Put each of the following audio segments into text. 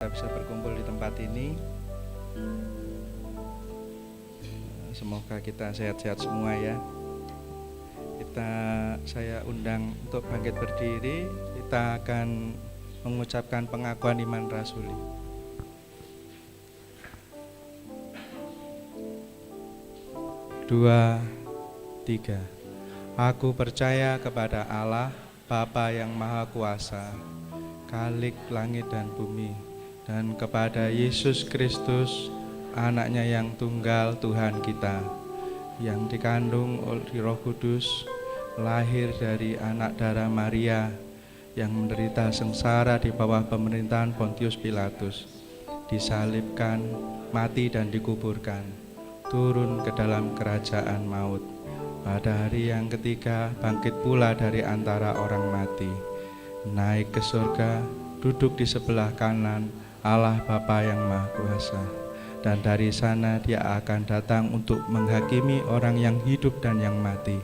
kita bisa berkumpul di tempat ini. Semoga kita sehat-sehat semua ya. Saya undang untuk bangkit berdiri. Kita akan mengucapkan pengakuan iman rasuli. Dua, tiga. Aku percaya kepada Allah, Bapa yang Maha Kuasa, Khalik langit dan bumi, dan kepada Yesus Kristus, anaknya yang tunggal Tuhan kita, yang dikandung oleh Roh Kudus, lahir dari anak darah Maria, yang menderita sengsara di bawah pemerintahan Pontius Pilatus, disalibkan, mati dan dikuburkan, turun ke dalam kerajaan maut. Pada hari yang ketiga bangkit pula dari antara orang mati, naik ke surga, duduk di sebelah kanan Allah Bapa yang Maha Kuasa. Dan dari sana Dia akan datang untuk menghakimi orang yang hidup dan yang mati.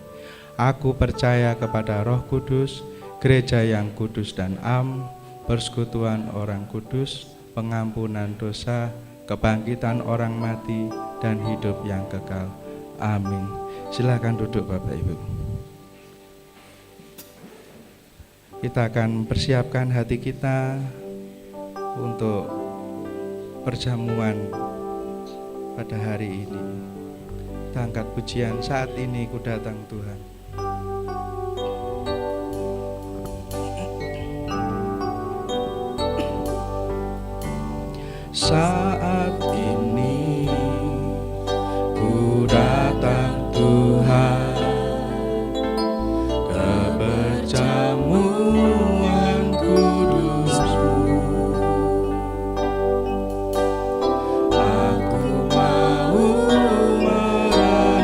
Aku percaya kepada Roh Kudus, gereja yang kudus dan am, persekutuan orang kudus, pengampunan dosa, kebangkitan orang mati, dan hidup yang kekal. Amin. Silakan duduk Bapak Ibu. Kita akan persiapkan hati kita untuk perjamuan pada hari ini. Kita angkat pujian, saat ini ku datang Tuhan. Saat ini ku datang Tuhan, ke perjamuan kudus-Mu. Aku mau merenungkan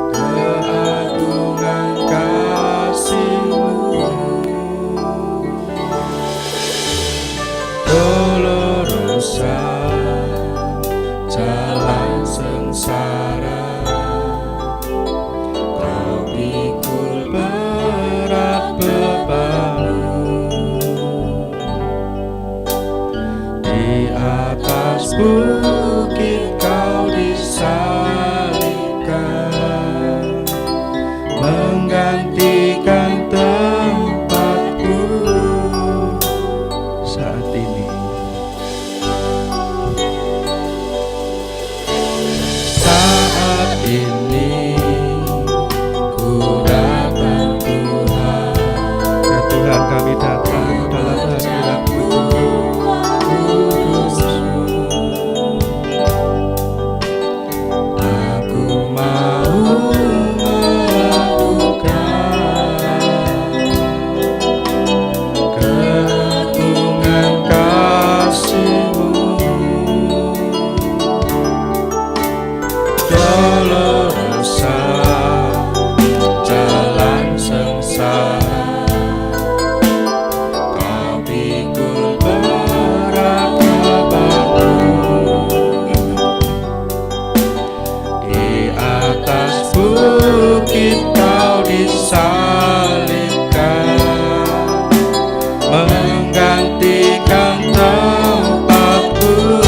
keagungan kasih-Mu. Dolorosa jalan sengsara, Kau pikul berat beban-Mu. Di atas bukit Kau disalibkan, menggantikan tempatku. Saat ini ku datang Tuhan, ya Tuhan kami datang dalam hadirat-Mu kudus-Mu. Aku mau melakukan keagungan kasih-Mu. Dolorosa jalan sengsara, Kau pikul berat beban-Mu. Di atas bukit Kau disalibkan, menggantikan tempatku.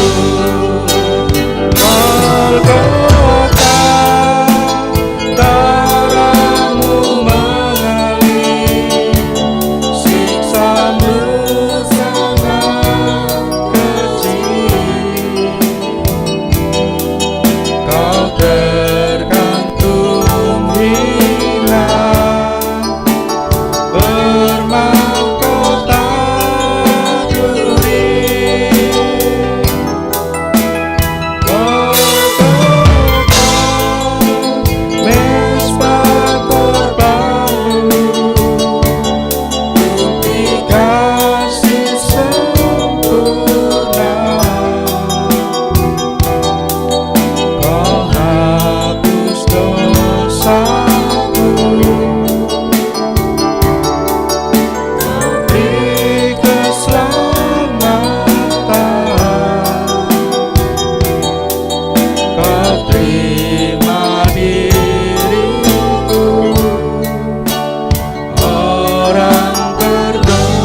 Orang berdoa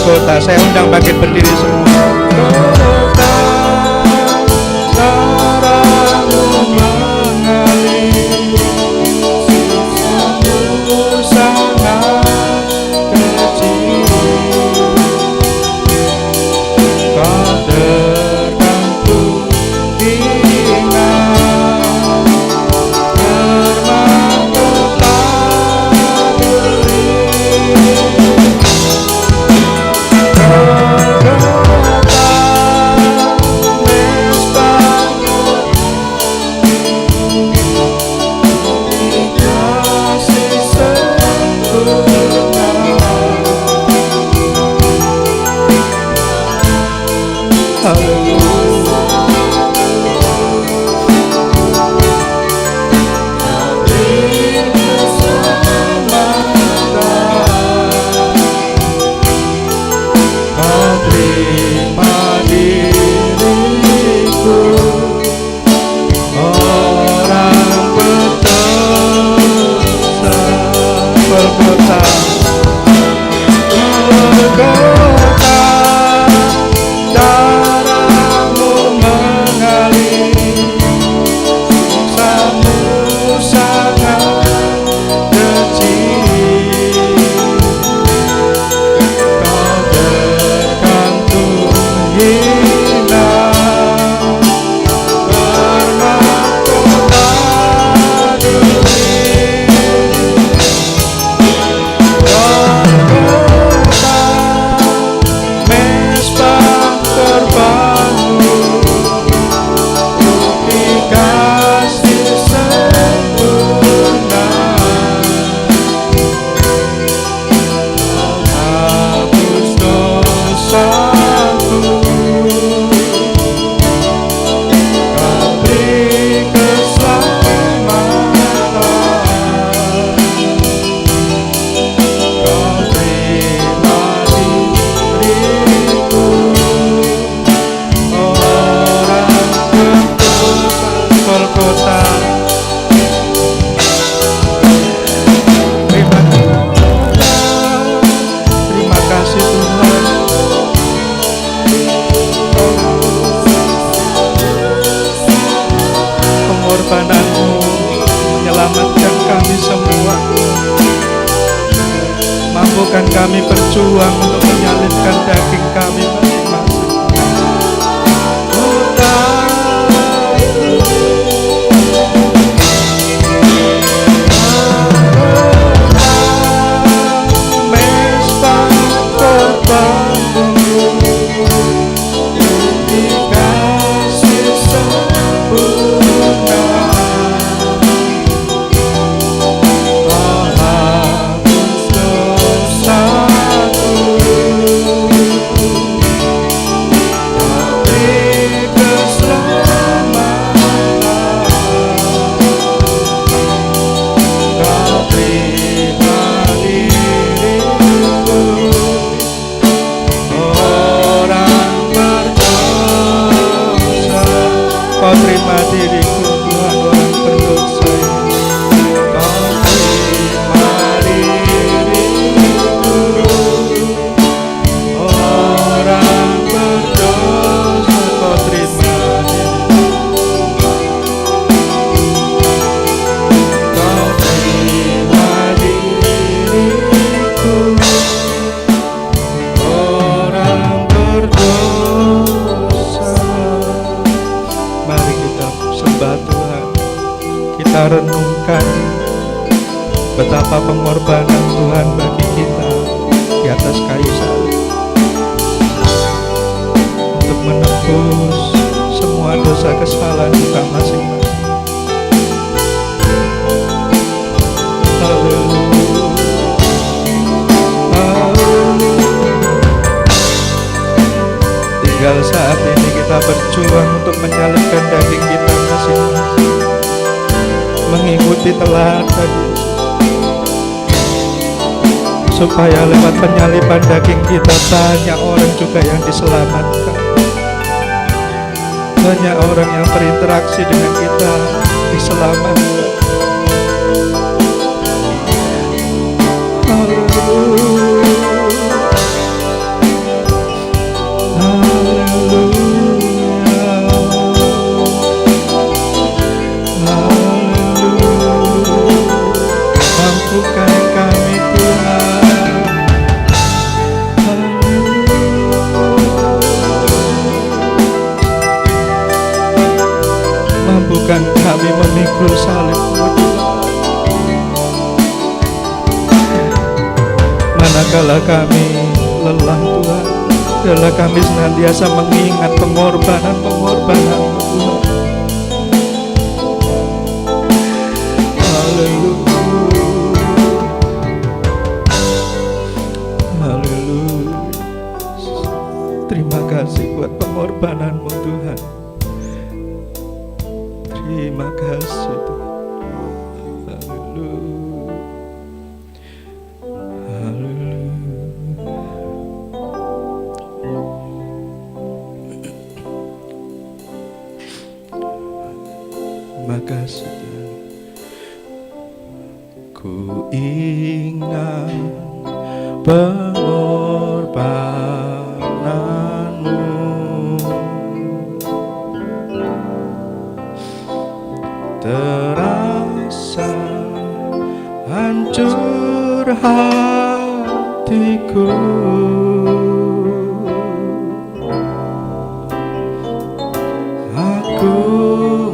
Golgota. Saya undang bangkit berdiri semua. Golgota, darahmu mengalir, sisamu sangat kecil. Kau tergantung ringan, bermahkota kami berjuang untuk menyalibkan daging kami masing-masing. Renungkan betapa pengorbanan Tuhan bagi kita di atas kayu salib untuk menebus semua dosa kesalahan kita masing-masing. Tinggal saat ini kita berjuang untuk menyalibkan daging kita masing-masing, mengikuti teladan Yesus, supaya lewat penyaliban daging kita banyak orang juga yang diselamatkan, banyak orang yang berinteraksi dengan kita diselamatkan. memikul salib-Mu Tuhan. Manakala kami lelah Tuhan, biarlah kami senantiasa mengingat pengorbanan-pengorbanan-Mu Tuhan. Haleluya, haleluya. Terima kasih buat pengorbanan-Mu Tuhan. Terima kasih Tuhan. Haleluya, haleluya. Terima kasih Tuhan. Ku ingat pengorbanan-Mu, terasa hancur hatiku. Aku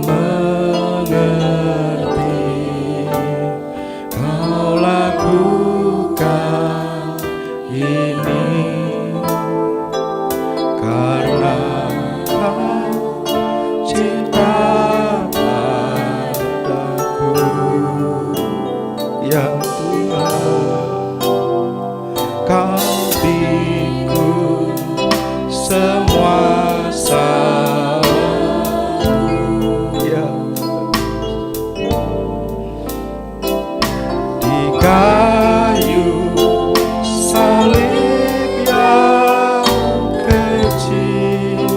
mengerti Kau lakukan ini karena Kau cinta padaku. Ya Tuhan, Kau pikul semua salahku. Ya di kayu salib yang kecil,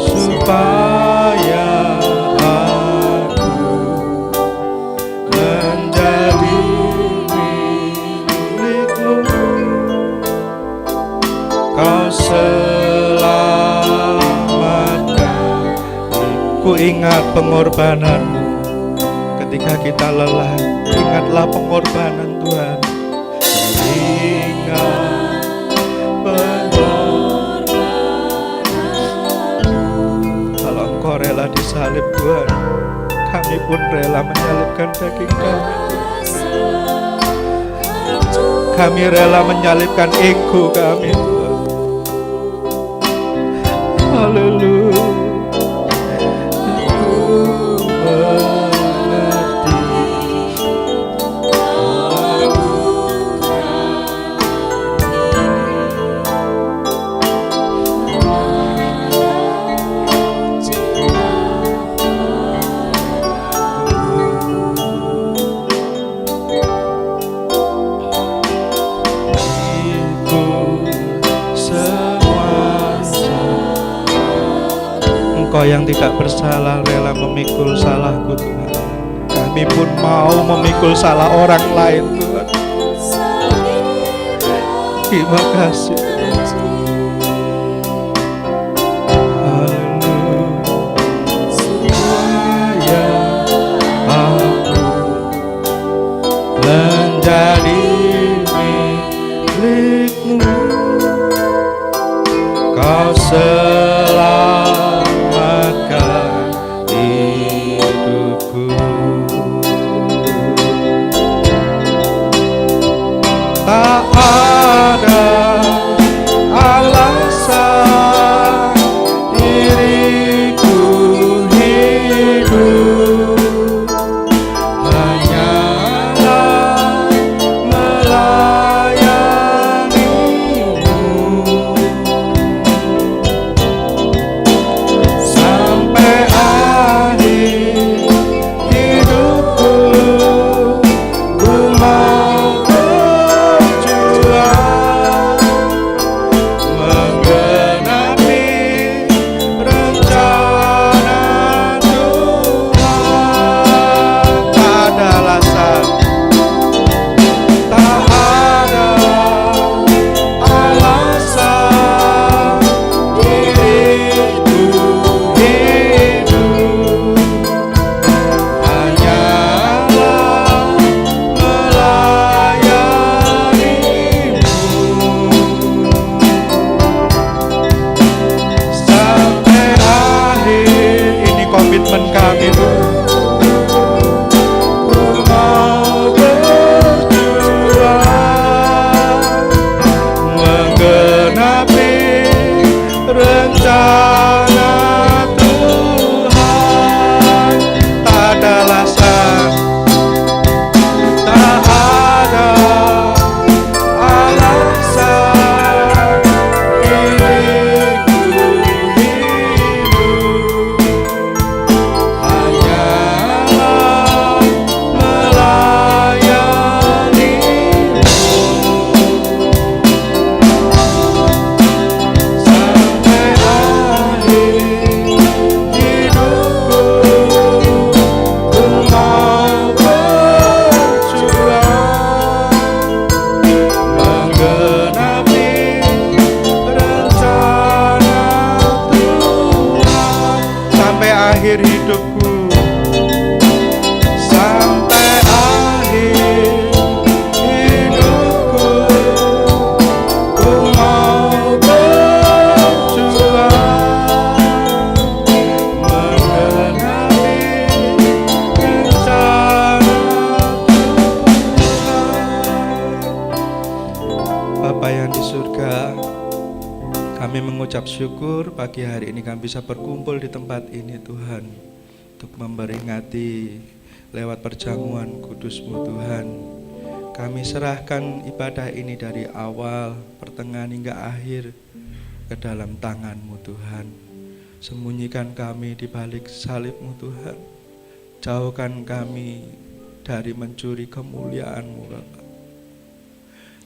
supaya aku menjadi milik-Mu. Kau selamatkan. Ku ingat pengorbanan-Mu. Ketika kita lelah, ingatlah pengorbanan Tuhan. Ingat pengorbanan. Kalau Engkau rela disalib Tuhan, kami pun rela menyalibkan daging kami. Kami rela menyalibkan ego kami Tuhan. Haleluya. Engkau yang tidak bersalah rela memikul salahku Tuhan. Kami pun mau memikul salah orang lain Tuhan. Terima kasih Tuhan. Supaya aku menjadi milik-Mu. Kau selamatkan hidupku. Tak ada akhir hidupku, sampai akhir hidupku, ku mau berjuang menggenapi rencana Tuhan. Bapa yang di surga, kami mengucap syukur pagi hari ini kami bisa berkumpul di tempat ini Tuhan, untuk memperingati lewat perjamuan kudus-Mu Tuhan. Kami serahkan ibadah ini dari awal, pertengahan hingga akhir ke dalam tangan-Mu Tuhan. Sembunyikan kami di balik salib-Mu Tuhan. Jauhkan kami dari mencuri kemuliaan-Mu Bapa.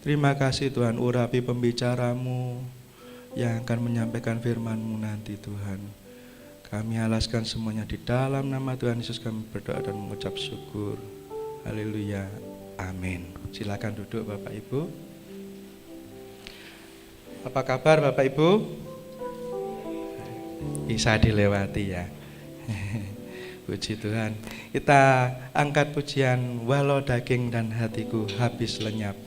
Terima kasih Tuhan, urapi pembicaramu yang akan menyampaikan firman-Mu nanti Tuhan. Kami alaskan semuanya di dalam nama Tuhan Yesus kami berdoa dan mengucap syukur. Haleluya. Amin. Silakan duduk Bapak Ibu. Apa kabar Bapak Ibu? Bisa dilewati ya. Puji Tuhan. Kita angkat pujian walau daging dan hatiku habis lenyap.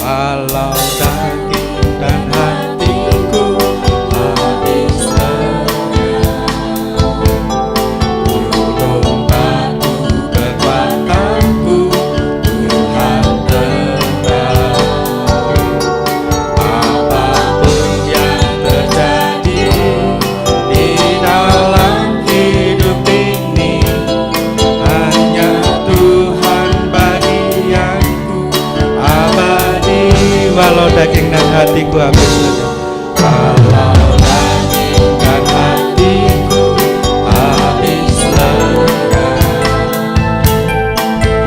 Walau daging dan hatiku habis lenyap, gunung batu kekuatanku Tuhan tetap. Apapun yang terjadi di dalam hidup ini, hanya Tuhan bagianku abadi. Walau daging dan hatiku habis lenyap, walau daging dan hatiku habis lenyap,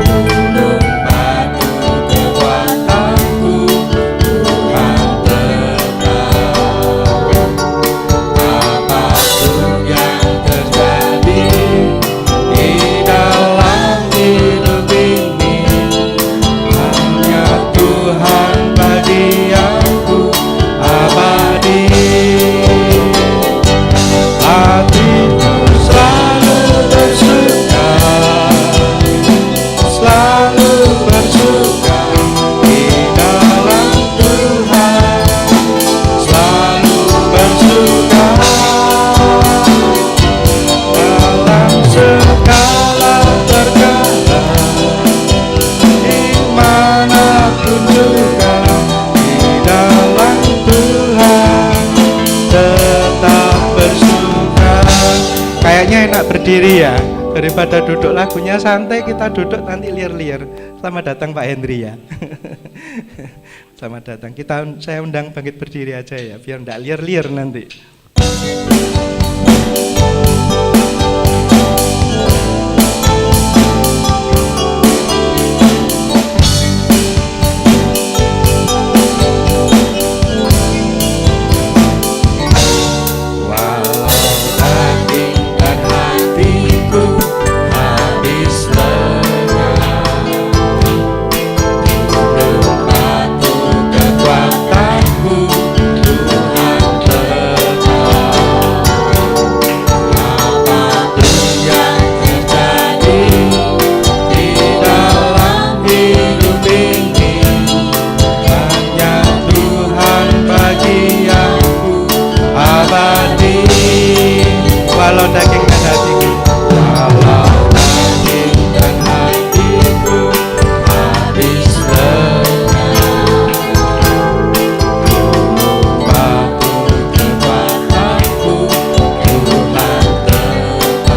gunung batu kekuatanku Tuhan tetap. Apapun yang terjadi di dalam hidup ini, hanya Tuhan bagianku abadi. Hatiku selalu bersuka, selalu bersuka di dalam Tuhan, selalu bersuka dalam segala perkara, dimanapun juga di dalam Tuhan tetap bersuka. Kayaknya enak berdiri ya, daripada duduk. Lagunya santai, kita duduk nanti liar-liar. Selamat datang Pak Hendri ya. Selamat datang. Saya undang bangkit berdiri aja ya, biar enggak liar-liar nanti. Walau daging dan hatiku habis lenyap, gunung batu kekuatanku Tuhan tetap. Apapun yang terjadi di dalam hidup ini, hanya Tuhan bagianku abadi. Walau daging dan hatiku, walau daging dan hatiku habis lenyap, gunung batu kekuatanku Tuhan tetap.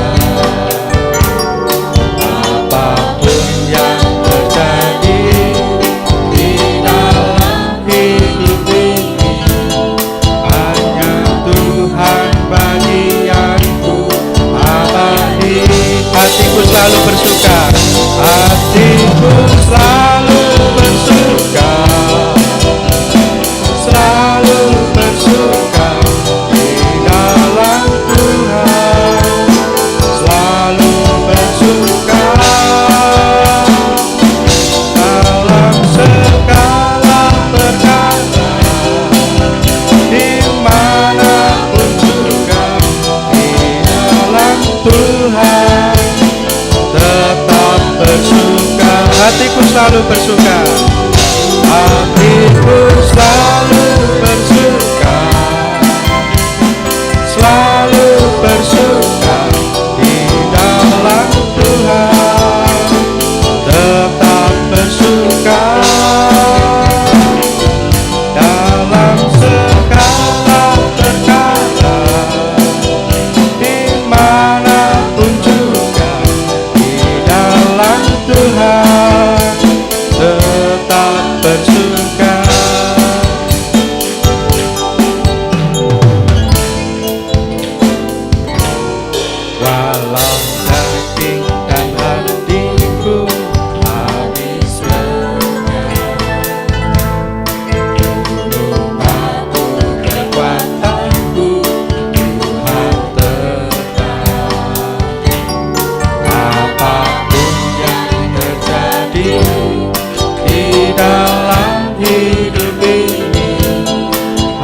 Apapun yang terjadi di dalam hidup ini, hanya Tuhan bagianku abadi. Hatiku selalu bersuka, hatiku selalu bersuka, selalu bersuka di dalam Tuhan, hatiku selalu bersuka. Hatiku selalu bersuka, selalu bersuka di dalam Tuhan, tetap bersuka dalam segala perkara, dimanapun juga di dalam Tuhan, tetap bersuka. Walau daging dan hatiku habis rumahku kekuatanku, Tuhan tetap. Apapun yang terjadi di dalam hidup ini,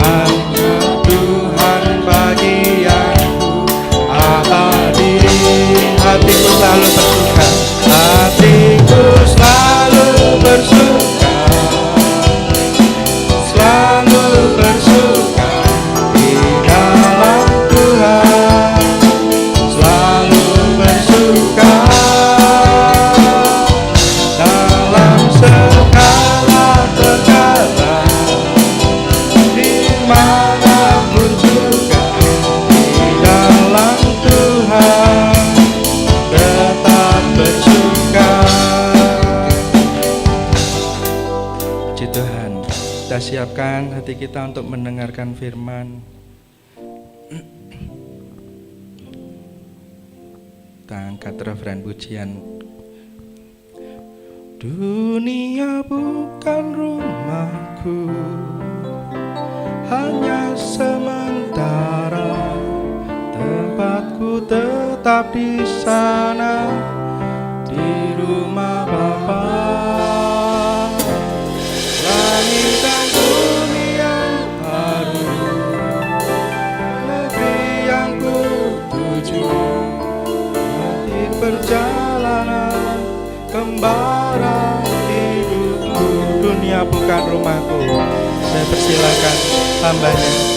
hanya Tuhan bagianku abadi. Hatiku selalu bersuka, hatiku selalu bersuka, selalu bersuka di dalam Tuhan, selalu bersuka dalam segala perkara, dimanapun juga di dalam Tuhan, tetap bersuka. Puji Tuhan, kita siapkan hati kita untuk mendengarkan firman. Kita angkat referen pujian. Dunia bukan rumahku, hanya sementara, tempatku tetap di sana, di rumah Bapa. Langit dan bumi yang baru, negeri yang ku tuju, nanti perjalanan kembara hidupku. Dunia bukan rumahku. Saya persilakan hambanya.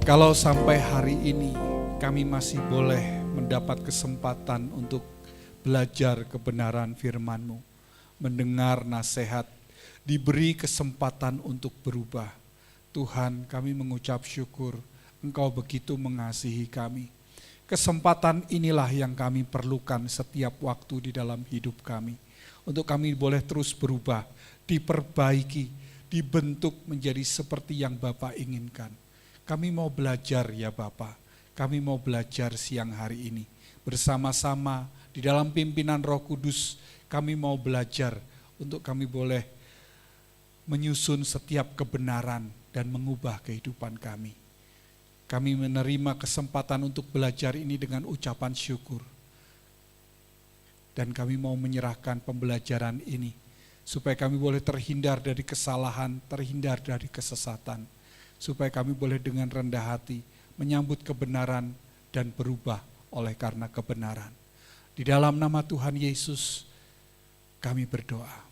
Kalau sampai hari ini kami masih boleh mendapat kesempatan untuk belajar kebenaran firman-Mu, mendengar nasihat, diberi kesempatan untuk berubah. Tuhan, kami mengucap syukur, Engkau begitu mengasihi kami. Kesempatan inilah yang kami perlukan setiap waktu di dalam hidup kami. Untuk kami boleh terus berubah, diperbaiki, dibentuk menjadi seperti yang Bapa inginkan. Kami mau belajar ya Bapa, kami mau belajar siang hari ini. Bersama-sama di dalam pimpinan Roh Kudus, kami mau belajar untuk kami boleh menyusun setiap kebenaran dan mengubah kehidupan kami. Kami menerima kesempatan untuk belajar ini dengan ucapan syukur. Dan kami mau menyerahkan pembelajaran ini, supaya kami boleh terhindar dari kesalahan, terhindar dari kesesatan. Supaya kami boleh dengan rendah hati menyambut kebenaran dan berubah oleh karena kebenaran. Di dalam nama Tuhan Yesus kami berdoa.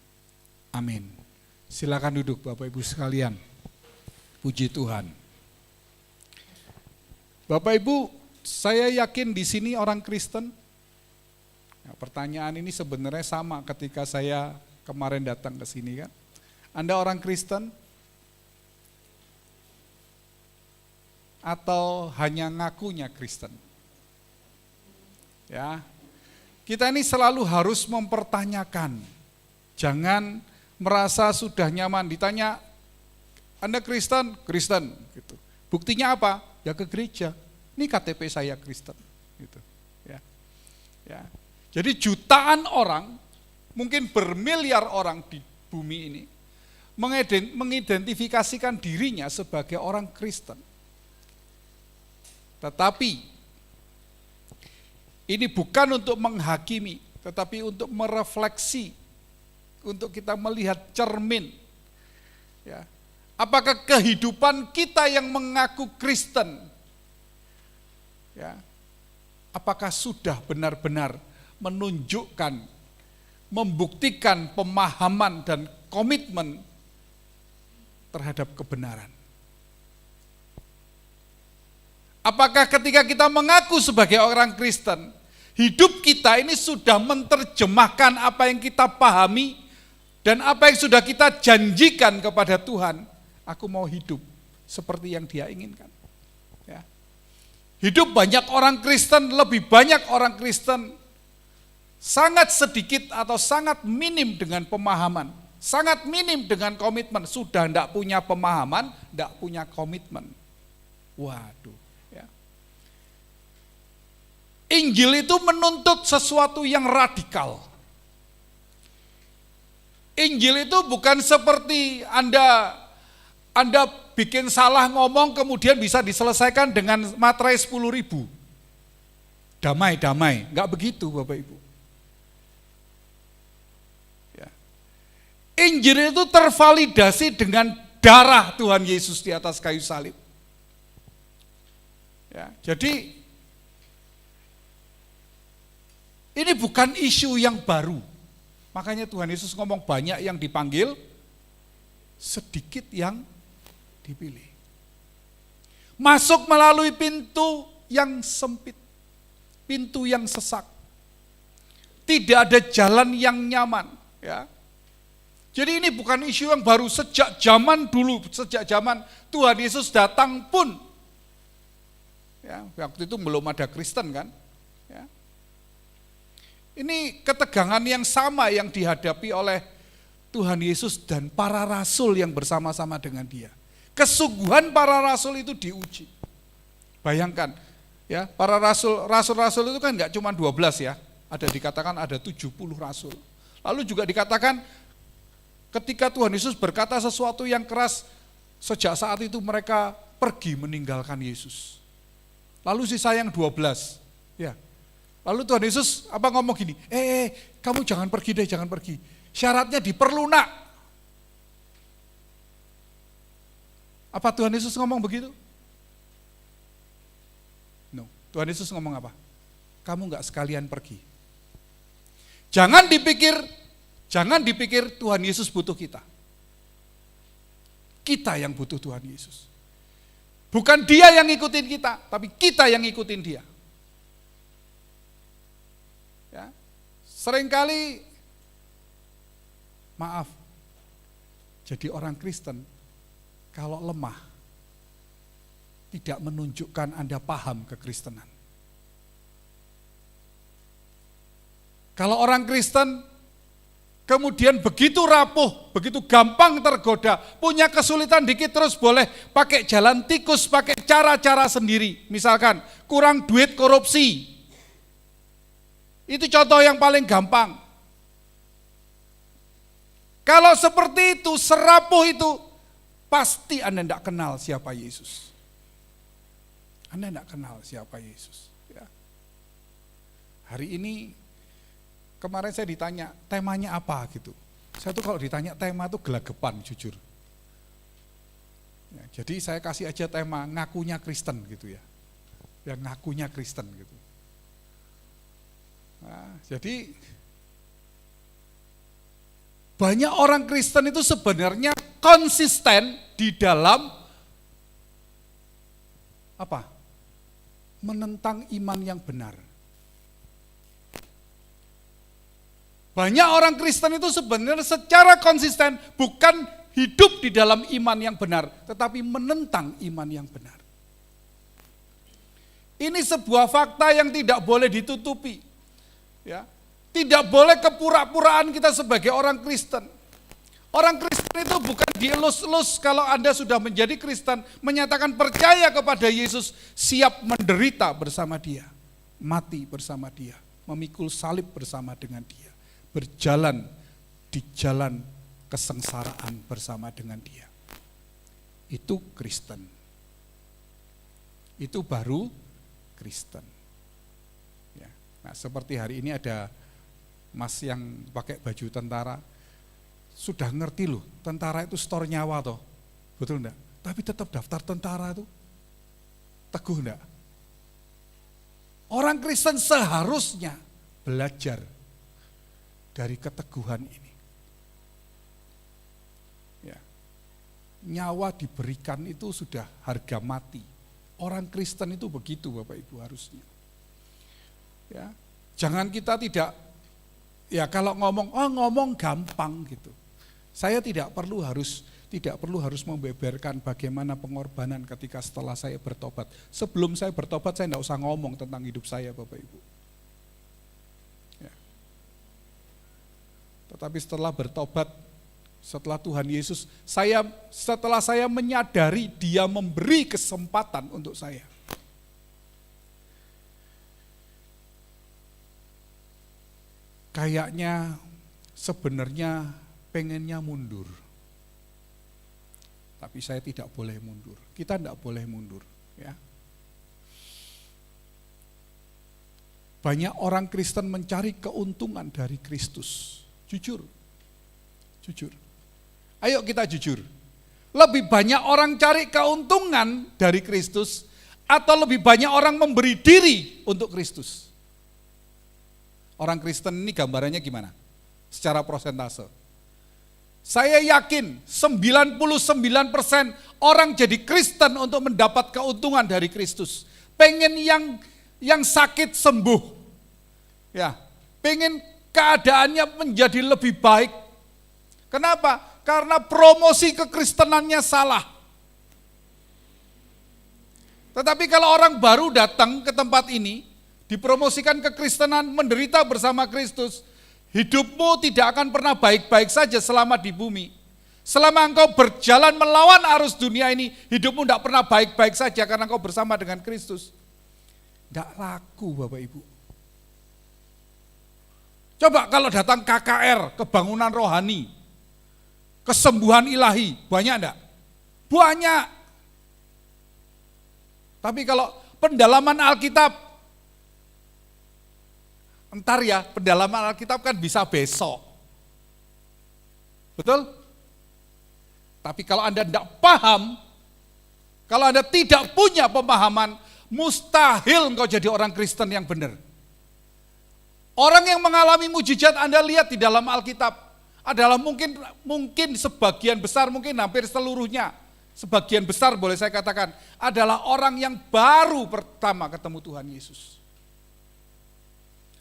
Amin. Silakan duduk Bapak Ibu sekalian. Puji Tuhan. Bapak Ibu, saya yakin di sini orang Kristen. Nah, pertanyaan ini sebenarnya sama ketika saya kemarin datang ke sini kan. Anda orang Kristen? Atau hanya ngakunya Kristen? Ya, kita ini selalu harus mempertanyakan. Jangan merasa sudah nyaman ditanya, Anda Kristen? Kristen. Gitu. Buktinya apa? Ya ke gereja. Ini KTP saya Kristen. Gitu. Ya. Ya. Jadi jutaan orang, mungkin bermiliar orang di bumi ini mengidentifikasikan dirinya sebagai orang Kristen. Tetapi ini bukan untuk menghakimi, tetapi untuk merefleksi, untuk kita melihat cermin. Ya. Apakah kehidupan kita yang mengaku Kristen, ya, apakah sudah benar-benar menunjukkan, membuktikan pemahaman dan komitmen terhadap kebenaran? Apakah ketika kita mengaku sebagai orang Kristen, hidup kita ini sudah menerjemahkan apa yang kita pahami dan apa yang sudah kita janjikan kepada Tuhan? Aku mau hidup seperti yang Dia inginkan. Ya. Hidup banyak orang Kristen, lebih banyak orang Kristen sangat sedikit atau sangat minim dengan pemahaman, sangat minim dengan komitmen. Sudah tidak punya pemahaman, tidak punya komitmen. Waduh. Injil itu menuntut sesuatu yang radikal. Injil itu bukan seperti Anda bikin salah ngomong kemudian bisa diselesaikan dengan materai 10.000. Damai, enggak begitu Bapak Ibu. Ya. Injil itu tervalidasi dengan darah Tuhan Yesus di atas kayu salib. Ya, jadi ini bukan isu yang baru. Makanya Tuhan Yesus ngomong banyak yang dipanggil, sedikit yang dipilih. Masuk melalui pintu yang sempit, pintu yang sesak. Tidak ada jalan yang nyaman. Ya. Jadi ini bukan isu yang baru, sejak zaman dulu, sejak zaman Tuhan Yesus datang pun. Ya, waktu itu belum ada Kristen kan. Ya. Ini ketegangan yang sama yang dihadapi oleh Tuhan Yesus dan para rasul yang bersama-sama dengan Dia. Kesungguhan para rasul itu diuji. Bayangkan, ya, para rasul itu kan enggak cuma 12 ya. Ada dikatakan ada 70 rasul. Lalu juga dikatakan ketika Tuhan Yesus berkata sesuatu yang keras, sejak saat itu mereka pergi meninggalkan Yesus. Lalu sisa yang 12, ya. Lalu Tuhan Yesus ngomong gini, kamu jangan pergi deh, jangan pergi. Syaratnya diperlunak. Apa Tuhan Yesus ngomong begitu? No, Tuhan Yesus ngomong apa? Kamu enggak sekalian pergi. Jangan dipikir Tuhan Yesus butuh kita. Kita yang butuh Tuhan Yesus. Bukan dia yang ngikutin kita, tapi kita yang ngikutin dia. Ya. Seringkali, maaf, jadi orang Kristen, kalau lemah, tidak menunjukkan Anda paham kekristenan. Kalau orang Kristen kemudian begitu rapuh, begitu gampang tergoda, punya kesulitan dikit terus boleh pakai jalan tikus, pakai cara-cara sendiri. Misalkan kurang duit korupsi. Itu contoh yang paling gampang. Kalau seperti itu, serapuh itu, pasti Anda tidak kenal siapa Yesus. Anda tidak kenal siapa Yesus. Ya. Hari ini kemarin saya ditanya, temanya apa gitu. Saya tuh kalau ditanya tema tuh gelagapan, jujur. Ya, jadi saya kasih aja tema ngakunya Kristen gitu ya. Yang ngakunya Kristen gitu. Nah, jadi banyak orang Kristen itu sebenarnya konsisten di dalam apa? Menentang iman yang benar. Banyak orang Kristen itu sebenarnya secara konsisten bukan hidup di dalam iman yang benar, tetapi menentang iman yang benar. Ini sebuah fakta yang tidak boleh ditutupi. Ya. Tidak boleh kepura-puraan kita sebagai orang Kristen. Orang Kristen itu bukan dielus-elus kalau Anda sudah menjadi Kristen, menyatakan percaya kepada Yesus, siap menderita bersama dia, mati bersama dia, memikul salib bersama dengan dia. Berjalan di jalan kesengsaraan bersama dengan dia. Itu Kristen. Itu baru Kristen. Ya. Nah, seperti hari ini ada mas yang pakai baju tentara, sudah ngerti loh, tentara itu store nyawa toh, betul enggak? Tapi tetap daftar tentara itu teguh enggak? Orang Kristen seharusnya belajar dari keteguhan ini. Ya. Nyawa diberikan itu sudah harga mati. Orang Kristen itu begitu Bapak Ibu harusnya. Ya. Jangan kita tidak, ya kalau ngomong gampang gitu. Saya tidak perlu harus membeberkan bagaimana pengorbanan ketika setelah saya bertobat. Sebelum saya bertobat saya tidak usah ngomong tentang hidup saya Bapak Ibu. Tetapi setelah bertobat, setelah Tuhan Yesus, setelah saya menyadari Dia memberi kesempatan untuk saya. Kayaknya sebenarnya pengennya mundur. Tapi saya tidak boleh mundur. Kita tidak boleh mundur, ya. Banyak orang Kristen mencari keuntungan dari Kristus. Jujur. Ayo kita jujur. Lebih banyak orang cari keuntungan dari Kristus atau lebih banyak orang memberi diri untuk Kristus? Orang Kristen ini gambarannya gimana? Secara prosentase. Saya yakin 99% orang jadi Kristen untuk mendapat keuntungan dari Kristus. Pengen yang sakit sembuh. Ya, pengen keadaannya menjadi lebih baik. Kenapa? Karena promosi kekristenannya salah. Tetapi kalau orang baru datang ke tempat ini, dipromosikan kekristenan, menderita bersama Kristus, hidupmu tidak akan pernah baik-baik saja selama di bumi. Selama engkau berjalan melawan arus dunia ini, hidupmu tidak pernah baik-baik saja karena engkau bersama dengan Kristus. Tidak laku Bapak Ibu. Coba kalau datang KKR, kebangunan rohani, kesembuhan ilahi, banyak enggak? Banyak. Tapi kalau pendalaman Alkitab, entar ya, pendalaman Alkitab kan bisa besok. Betul? Tapi kalau Anda tidak paham, kalau Anda tidak punya pemahaman, mustahil engkau jadi orang Kristen yang benar. Orang yang mengalami mujizat Anda lihat di dalam Alkitab adalah mungkin sebagian besar, mungkin hampir seluruhnya sebagian besar boleh saya katakan, adalah orang yang baru pertama ketemu Tuhan Yesus.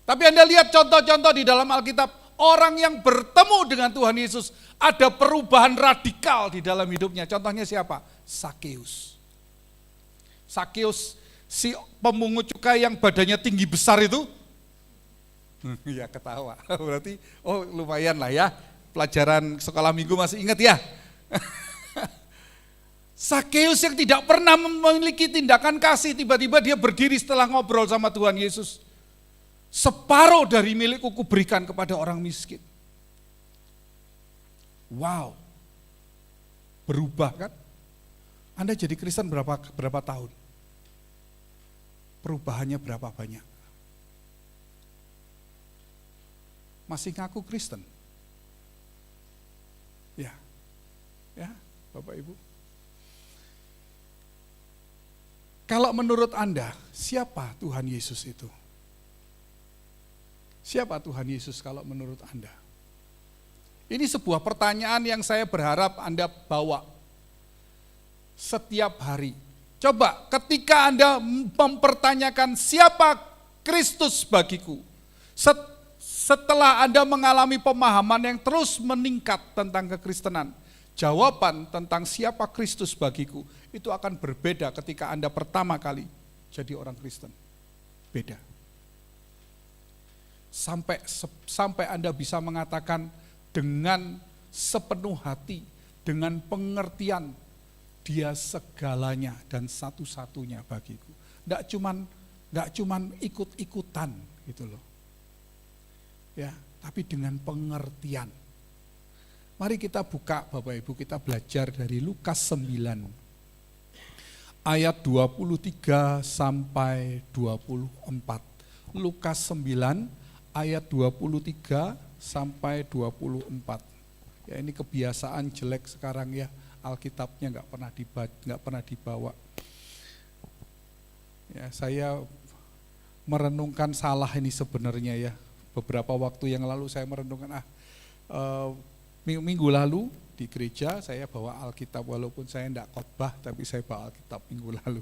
Tapi Anda lihat contoh-contoh di dalam Alkitab, orang yang bertemu dengan Tuhan Yesus, ada perubahan radikal di dalam hidupnya. Contohnya siapa? Sakeus. Sakeus, si pemungut cukai yang badannya tinggi besar itu. Ya ketawa, berarti lumayan lah ya, pelajaran sekolah minggu masih ingat ya. Sakeus yang tidak pernah memiliki tindakan kasih, tiba-tiba dia berdiri setelah ngobrol sama Tuhan Yesus. Separuh dari milikku kuberikan kepada orang miskin. Wow, berubah kan? Anda jadi Kristen berapa tahun? Perubahannya berapa banyak? Masih ngaku Kristen? Ya, Bapak Ibu. Kalau menurut Anda, siapa Tuhan Yesus itu? Siapa Tuhan Yesus kalau menurut Anda? Ini sebuah pertanyaan yang saya berharap Anda bawa setiap hari. Coba ketika Anda mempertanyakan siapa Kristus bagiku, setelah Anda mengalami pemahaman yang terus meningkat tentang kekristenan, jawaban tentang siapa Kristus bagiku itu akan berbeda ketika Anda pertama kali jadi orang Kristen. Beda. Sampai Anda bisa mengatakan dengan sepenuh hati, dengan pengertian, dia segalanya dan satu-satunya bagiku. Enggak cuman ikut-ikutan gitu loh. Ya, tapi dengan pengertian. Mari kita buka Bapak Ibu, kita belajar dari Lukas 9 ayat 23 sampai 24. Lukas 9 ayat 23 sampai 24. Ya, ini kebiasaan jelek sekarang ya, Alkitabnya nggak pernah dibawa. Ya, saya merenungkan salah ini sebenarnya ya. Beberapa waktu yang lalu saya merenungkan minggu lalu di gereja saya bawa Alkitab, walaupun saya enggak khotbah tapi saya bawa Alkitab minggu lalu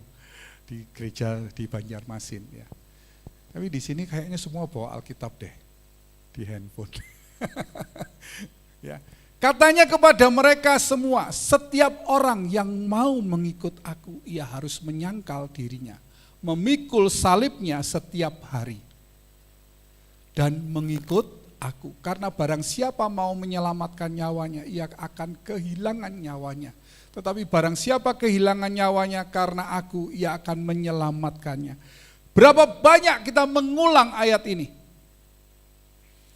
di gereja di Banjarmasin ya. Tapi di sini kayaknya semua bawa Alkitab deh di handphone. Ya. Katanya kepada mereka semua, setiap orang yang mau mengikut aku, ia harus menyangkal dirinya, memikul salibnya setiap hari, dan mengikut aku. Karena barang siapa mau menyelamatkan nyawanya, ia akan kehilangan nyawanya. Tetapi barang siapa kehilangan nyawanya karena aku, ia akan menyelamatkannya. Berapa banyak kita mengulang ayat ini?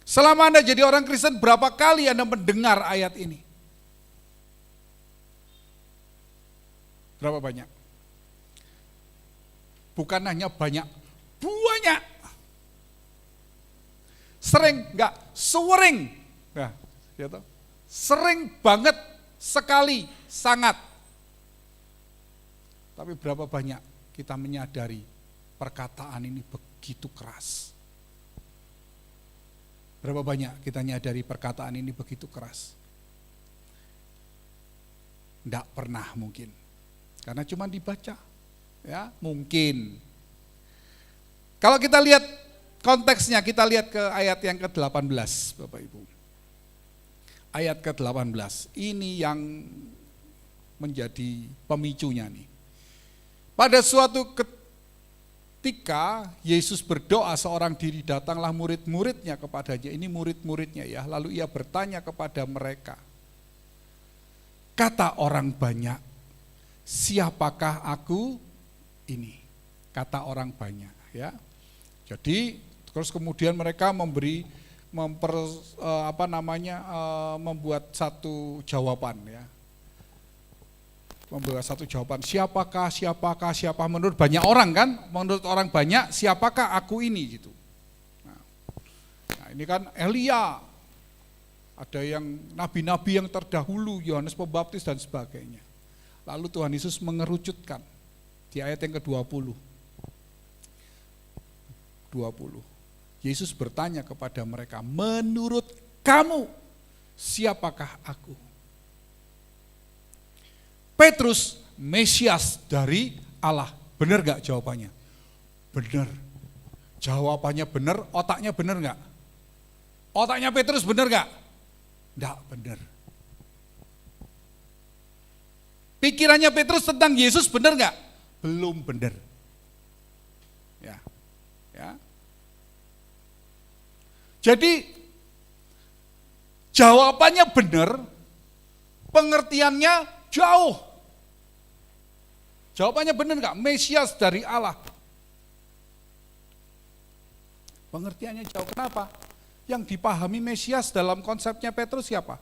Selama Anda jadi orang Kristen, berapa kali Anda mendengar ayat ini? Berapa banyak? Bukan hanya banyak. Sering, enggak, sering. Nah, ya toh? Sering banget, sekali, sangat. Tapi berapa banyak kita menyadari perkataan ini begitu keras? Berapa banyak kita menyadari perkataan ini begitu keras? Enggak pernah mungkin. Karena cuma dibaca. Ya, mungkin. Kalau kita lihat konteksnya, kita lihat ke ayat yang ke-18, Bapak Ibu. Ayat ke-18, ini yang menjadi pemicunya nih. Pada suatu ketika Yesus berdoa, seorang diri datanglah murid-muridnya kepadanya. Ini murid-muridnya ya, lalu ia bertanya kepada mereka. Kata orang banyak, siapakah aku ini? Kata orang banyak ya. Jadi terus kemudian mereka membuat satu jawaban ya. Membuat satu jawaban, siapakah menurut banyak orang kan? Menurut orang banyak, siapakah aku ini gitu. Nah, ini kan Elia. Ada yang nabi-nabi yang terdahulu, Yohanes Pembaptis dan sebagainya. Lalu Tuhan Yesus mengerucutkan di ayat yang ke-20. 20. Yesus bertanya kepada mereka, menurut kamu siapakah aku? Petrus Mesias dari Allah. Benar gak jawabannya? Benar. Jawabannya benar, otaknya benar gak? Otaknya Petrus benar gak? Enggak benar. Pikirannya Petrus tentang Yesus benar gak? Belum benar. Ya. Jadi jawabannya benar, pengertiannya jauh. Jawabannya benar gak? Mesias dari Allah. Pengertiannya jauh. Kenapa? Yang dipahami Mesias dalam konsepnya Petrus siapa?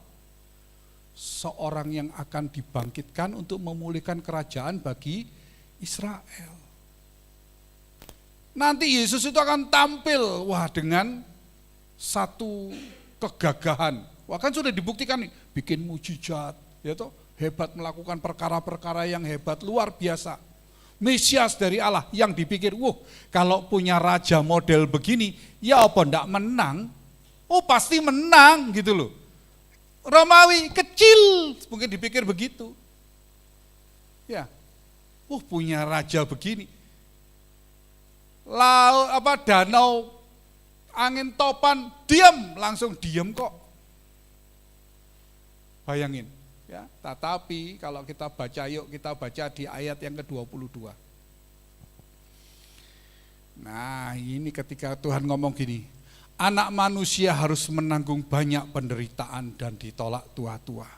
Seorang yang akan dibangkitkan untuk memulihkan kerajaan bagi Israel. Nanti Yesus itu akan tampil, dengan satu kegagahan. Wah, kan sudah dibuktikan nih, bikin mujizat, hebat, melakukan perkara-perkara yang hebat, luar biasa. Mesias dari Allah yang dipikir, kalau punya raja model begini, ya apa ndak menang? Oh pasti menang gitu loh. Romawi kecil, mungkin dipikir begitu. Ya, punya raja begini. Laut danau angin topan langsung diam kok. Bayangin, ya. Tetapi kalau kita baca di ayat yang ke-22. Nah, ini ketika Tuhan ngomong gini, anak manusia harus menanggung banyak penderitaan dan ditolak tua-tua,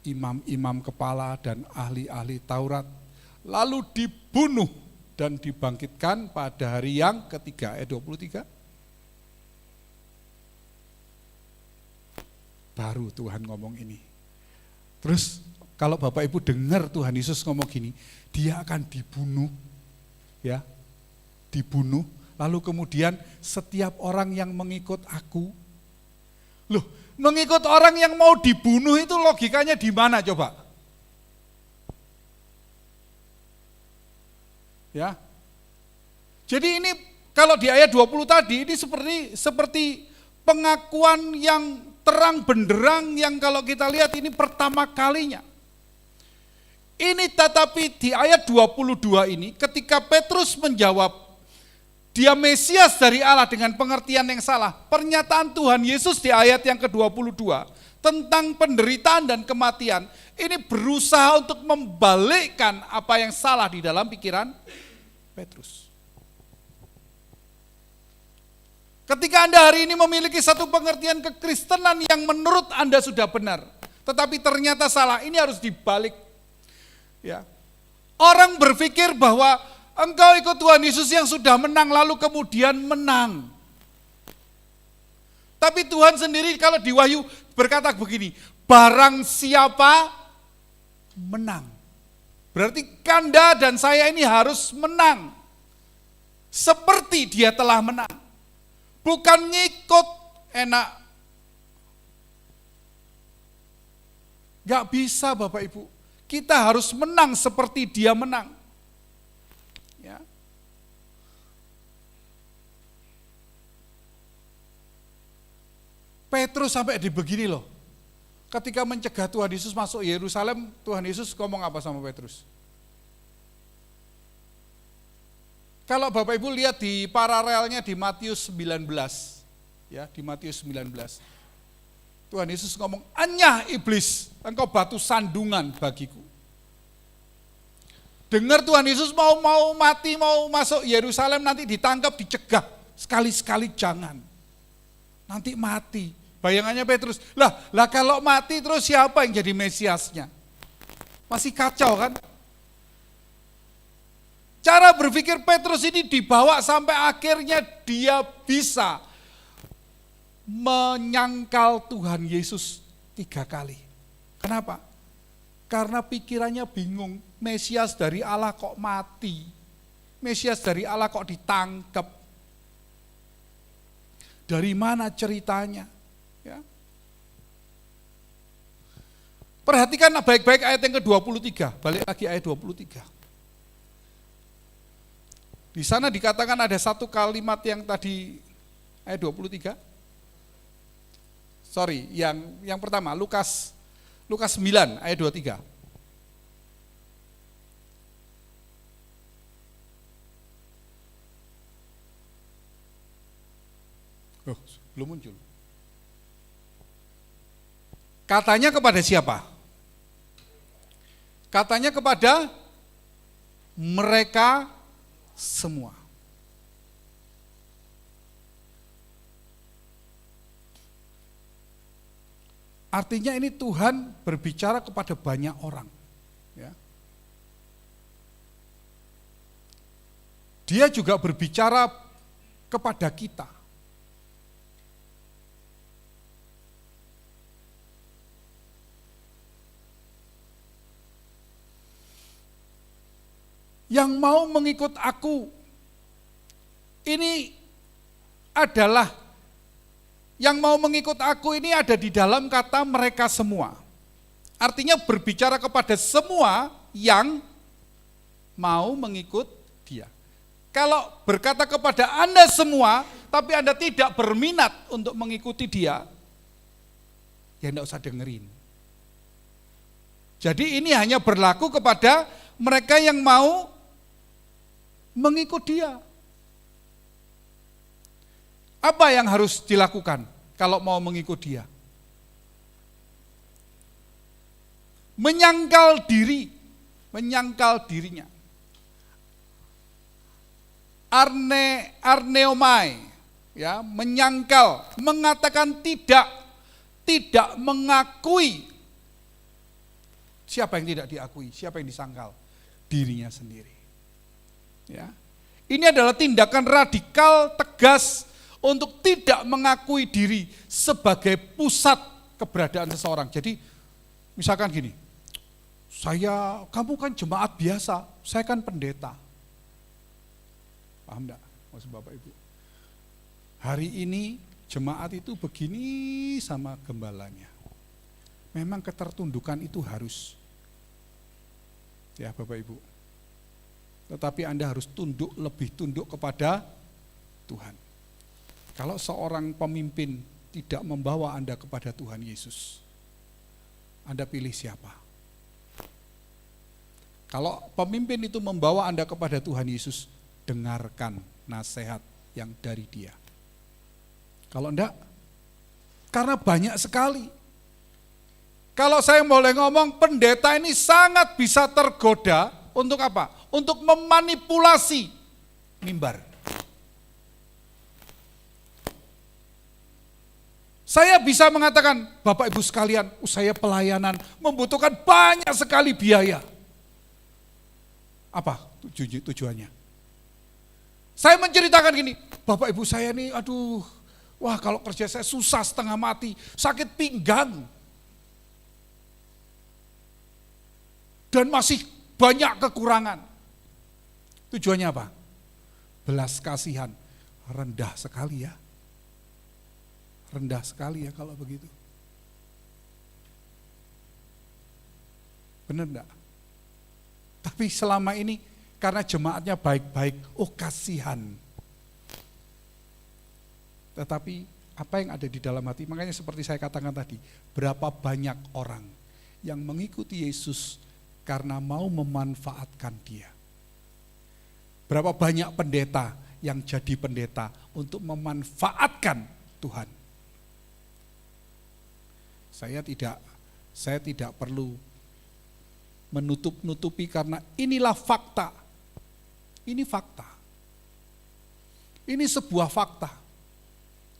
imam-imam kepala dan ahli-ahli Taurat, lalu dibunuh dan dibangkitkan pada hari yang ketiga. Ayat 23. Baru Tuhan ngomong ini. Terus kalau Bapak Ibu dengar Tuhan Yesus ngomong gini, dia akan dibunuh, dibunuh, lalu kemudian setiap orang yang mengikut aku, mengikut orang yang mau dibunuh itu logikanya di mana coba? Ya. Jadi ini kalau di ayat 20 tadi ini seperti pengakuan yang terang benderang yang kalau kita lihat ini pertama kalinya. Ini tetapi di ayat 22 ini ketika Petrus menjawab dia Mesias dari Allah dengan pengertian yang salah, pernyataan Tuhan Yesus di ayat yang ke-22 tentang penderitaan dan kematian ini berusaha untuk membalikkan apa yang salah di dalam pikiran Petrus. Ketika Anda hari ini memiliki satu pengertian kekristenan yang menurut Anda sudah benar, tetapi ternyata salah, ini harus dibalik. Ya. Orang berpikir bahwa engkau ikut Tuhan Yesus yang sudah menang lalu kemudian menang. Tapi Tuhan sendiri kalau di Wahyu berkata begini, barang siapa menang. Berarti Anda dan saya ini harus menang. Seperti dia telah menang. Bukan ngikut enak. Gak bisa Bapak Ibu. Kita harus menang seperti dia menang. Ya. Petrus sampai di begini loh. Ketika mencegah Tuhan Yesus masuk Yerusalem, Tuhan Yesus ngomong apa sama Petrus? Kalau Bapak Ibu lihat di paralelnya di Matius 19, ya di Matius 19, Tuhan Yesus ngomong, anyah iblis, engkau batu sandungan bagiku. Dengar Tuhan Yesus mau mati, mau masuk Yerusalem, nanti ditangkap, dicegah, sekali-sekali jangan, nanti mati. Bayangannya Petrus, lah kalau mati terus siapa yang jadi Mesiasnya? Masih kacau kan? Cara berpikir Petrus ini dibawa sampai akhirnya dia bisa menyangkal Tuhan Yesus 3 kali. Kenapa? Karena pikirannya bingung, Mesias dari Allah kok mati, Mesias dari Allah kok ditangkap. Dari mana ceritanya? Ya. Perhatikan baik-baik ayat yang ke-23, balik lagi ayat 23. Di sana dikatakan ada satu kalimat yang tadi ayat 23. Sorry, yang pertama Lukas 9 ayat 23. Oh, belum muncul. Katanya kepada siapa? Katanya kepada mereka semua. Artinya ini Tuhan berbicara kepada banyak orang. Ya. Dia juga berbicara kepada kita. Yang mau mengikut aku, ini adalah, yang mau mengikut aku ini ada di dalam kata mereka semua. Artinya berbicara kepada semua yang mau mengikut dia. Kalau berkata kepada Anda semua, tapi Anda tidak berminat untuk mengikuti dia, ya enggak usah dengerin. Jadi ini hanya berlaku kepada mereka yang mau mengikut dia. Apa yang harus dilakukan kalau mau mengikut dia? Menyangkal diri, menyangkal dirinya. Arneomai, ya, menyangkal, mengatakan tidak mengakui. Siapa yang tidak diakui? Siapa yang disangkal? Dirinya sendiri. Ya. Ini adalah tindakan radikal, tegas untuk tidak mengakui diri sebagai pusat keberadaan seseorang. Jadi misalkan gini, kamu kan jemaat biasa, saya kan pendeta. Paham enggak maksud Bapak Ibu? Hari ini jemaat itu begini sama gembalanya. Memang ketertundukan itu harus. Ya Bapak Ibu. Tetapi Anda harus lebih tunduk kepada Tuhan. Kalau seorang pemimpin tidak membawa Anda kepada Tuhan Yesus, Anda pilih siapa? Kalau pemimpin itu membawa Anda kepada Tuhan Yesus, dengarkan nasihat yang dari dia. Kalau enggak, karena banyak sekali. Kalau saya boleh ngomong, pendeta ini sangat bisa tergoda untuk apa? Untuk memanipulasi mimbar. Saya bisa mengatakan, Bapak Ibu sekalian, saya pelayanan membutuhkan banyak sekali biaya. Apa tujuannya? Saya menceritakan gini, Bapak Ibu saya nih, wah kalau kerja saya susah setengah mati, sakit pinggang. Dan masih banyak kekurangan. Tujuannya apa? Belas kasihan. Rendah sekali ya. Rendah sekali ya kalau begitu. Benar enggak? Tapi selama ini karena jemaatnya baik-baik, kasihan. Tetapi apa yang ada di dalam hati, makanya seperti saya katakan tadi, berapa banyak orang yang mengikuti Yesus karena mau memanfaatkan dia. Berapa banyak pendeta yang jadi pendeta untuk memanfaatkan Tuhan. Saya tidak perlu menutup-nutupi karena inilah fakta. Ini fakta. Ini sebuah fakta.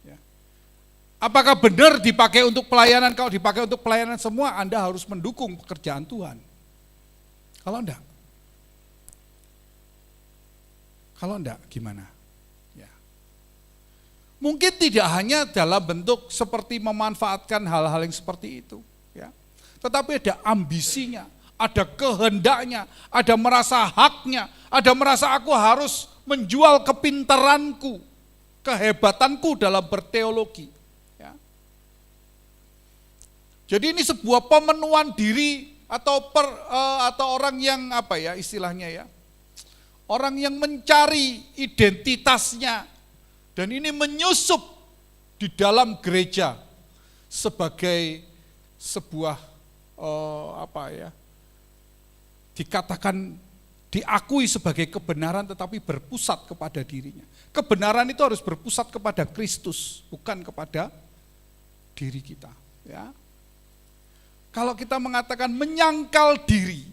Ya. Apakah benar dipakai untuk pelayanan? Kalau dipakai untuk pelayanan semua, Anda harus mendukung pekerjaan Tuhan. Kalau enggak, gimana? Ya. Mungkin tidak hanya dalam bentuk seperti memanfaatkan hal-hal yang seperti itu. Ya. Tetapi ada ambisinya, ada kehendaknya, ada merasa haknya, ada merasa aku harus menjual kepintaranku, kehebatanku dalam berteologi. Ya. Jadi ini sebuah pemenuhan diri atau orang yang istilahnya ya, orang yang mencari identitasnya dan ini menyusup di dalam gereja sebagai sebuah dikatakan diakui sebagai kebenaran tetapi berpusat kepada dirinya. Kebenaran itu harus berpusat kepada Kristus, bukan kepada diri kita. Ya. Kalau kita mengatakan menyangkal diri,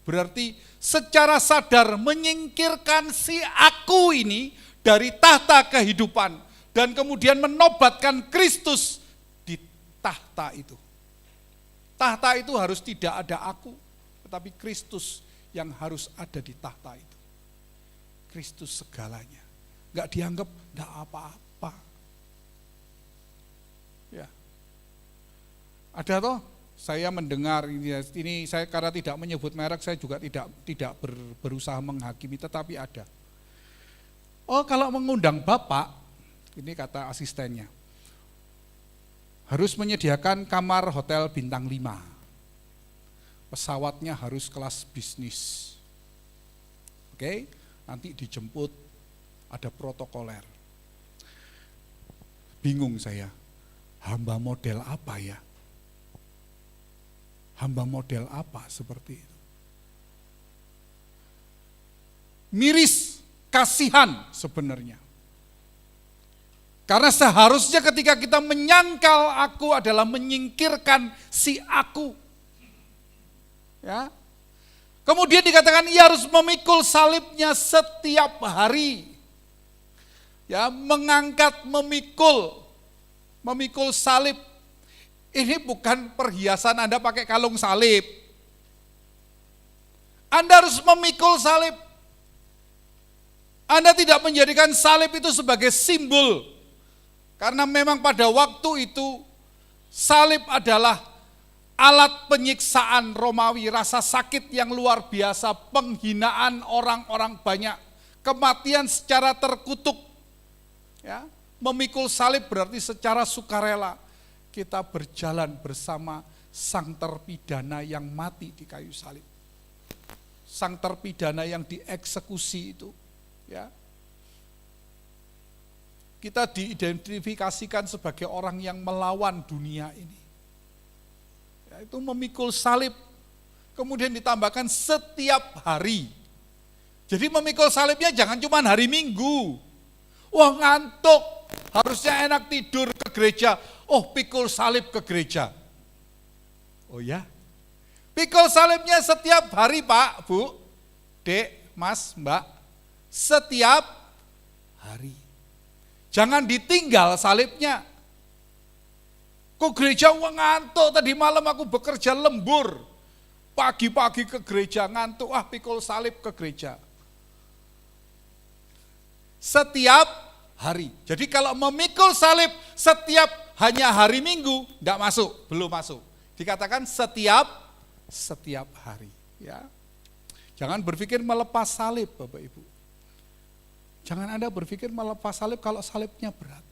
berarti secara sadar menyingkirkan si aku ini dari tahta kehidupan dan kemudian menobatkan Kristus di tahta itu. Tahta itu harus tidak ada aku, tetapi Kristus yang harus ada di tahta itu. Kristus segalanya. Enggak dianggap enggak apa-apa. Ya. Ada toh? Saya mendengar ini saya karena tidak menyebut merek, saya juga tidak berusaha menghakimi, tetapi ada. Oh, kalau mengundang Bapak, ini kata asistennya, harus menyediakan kamar hotel bintang 5. Pesawatnya harus kelas bisnis. Oke, nanti dijemput, ada protokoler. Bingung saya, hamba model apa ya? Hamba model apa seperti itu? Miris, kasihan sebenarnya. Karena seharusnya ketika kita menyangkal aku adalah menyingkirkan si aku. Ya. Kemudian dikatakan ia harus memikul salibnya setiap hari. Ya, mengangkat, memikul salib. Ini bukan perhiasan Anda pakai kalung salib. Anda harus memikul salib. Anda tidak menjadikan salib itu sebagai simbol. Karena memang pada waktu itu salib adalah alat penyiksaan Romawi, rasa sakit yang luar biasa, penghinaan orang-orang banyak, kematian secara terkutuk. Ya, memikul salib berarti secara sukarela. Kita berjalan bersama sang terpidana yang mati di kayu salib. Sang terpidana yang dieksekusi itu. Ya. Kita diidentifikasikan sebagai orang yang melawan dunia ini. Ya, itu memikul salib. Kemudian ditambahkan setiap hari. Jadi memikul salibnya jangan cuma hari Minggu. Wah, ngantuk, harusnya enak tidur ke gereja. Oh, pikul salib ke gereja. Oh ya? Pikul salibnya setiap hari Pak, Bu, Dek, Mas, Mbak. Setiap hari. Jangan ditinggal salibnya. Kok gereja ngantuk, tadi malam aku bekerja lembur. Pagi-pagi ke gereja ngantuk, pikul salib ke gereja. Setiap hari. Jadi kalau memikul salib setiap hanya hari Minggu, enggak masuk, belum masuk. Dikatakan setiap hari. Ya. Jangan berpikir melepas salib Bapak Ibu. Jangan Anda berpikir melepas salib kalau salibnya berat.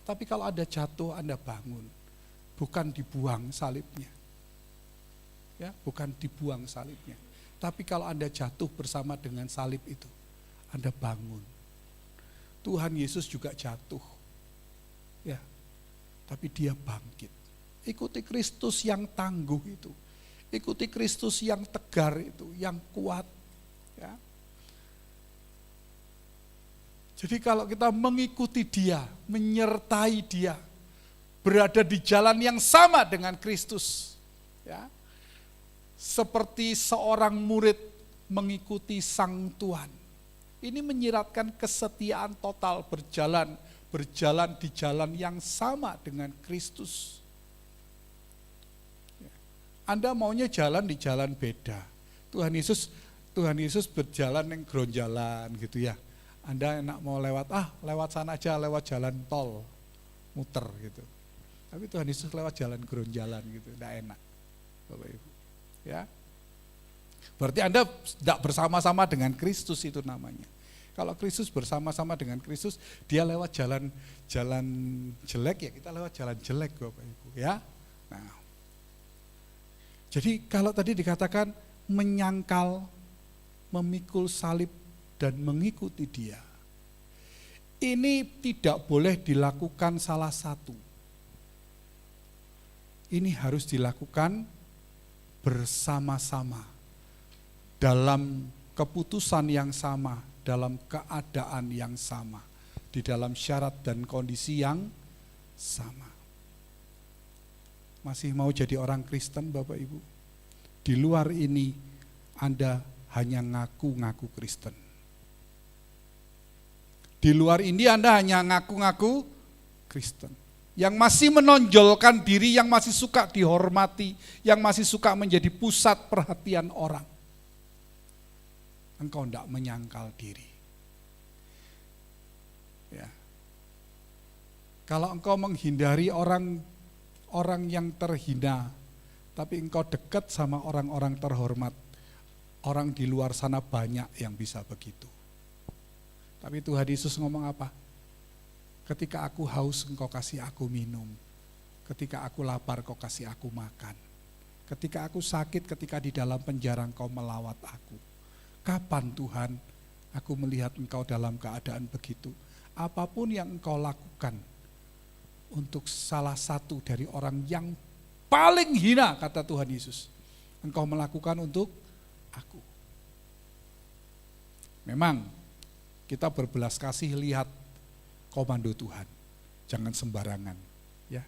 Tapi kalau Anda jatuh, Anda bangun. Bukan dibuang salibnya. Ya, bukan dibuang salibnya. Tapi kalau Anda jatuh bersama dengan salib itu, Anda bangun. Tuhan Yesus juga jatuh. Ya. Tapi dia bangkit. Ikuti Kristus yang tangguh itu. Ikuti Kristus yang tegar itu, yang kuat. Ya. Jadi kalau kita mengikuti dia, menyertai dia, berada di jalan yang sama dengan Kristus. Ya. Seperti seorang murid mengikuti sang Tuhan. Ini menyiratkan kesetiaan total berjalan di jalan yang sama dengan Kristus. Anda maunya jalan di jalan beda. Tuhan Yesus berjalan yang gronjalan gitu ya. Anda enak mau lewat sana aja, lewat jalan tol, muter gitu. Tapi Tuhan Yesus lewat jalan gronjalan gitu, enggak enak. Bapak Ibu. Ya. Berarti Anda tidak bersama-sama dengan Kristus itu namanya. Kalau Kristus bersama-sama dengan Kristus, dia lewat jalan jelek ya, kita lewat jalan jelek Bapak Ibu ya. Nah. Jadi kalau tadi dikatakan menyangkal, memikul salib dan mengikuti dia. Ini tidak boleh dilakukan salah satu. Ini harus dilakukan bersama-sama dalam keputusan yang sama, dalam keadaan yang sama, di dalam syarat dan kondisi yang sama. Masih mau jadi orang Kristen Bapak Ibu? Di luar ini Anda hanya ngaku-ngaku Kristen. Di luar ini Anda hanya ngaku-ngaku Kristen. Yang masih menonjolkan diri, yang masih suka dihormati, yang masih suka menjadi pusat perhatian orang. Engkau tidak menyangkal diri. Ya. Kalau engkau menghindari orang yang terhina, tapi engkau dekat sama orang-orang terhormat, orang di luar sana banyak yang bisa begitu. Tapi Tuhan Yesus ngomong apa? Ketika aku haus, engkau kasih aku minum. Ketika aku lapar, kau kasih aku makan. Ketika aku sakit, ketika di dalam penjara, engkau melawat aku. Kapan Tuhan aku melihat engkau dalam keadaan begitu? Apapun yang engkau lakukan untuk salah satu dari orang yang paling hina, kata Tuhan Yesus, engkau melakukan untuk aku. Memang kita berbelas kasih lihat komando Tuhan, jangan sembarangan, ya.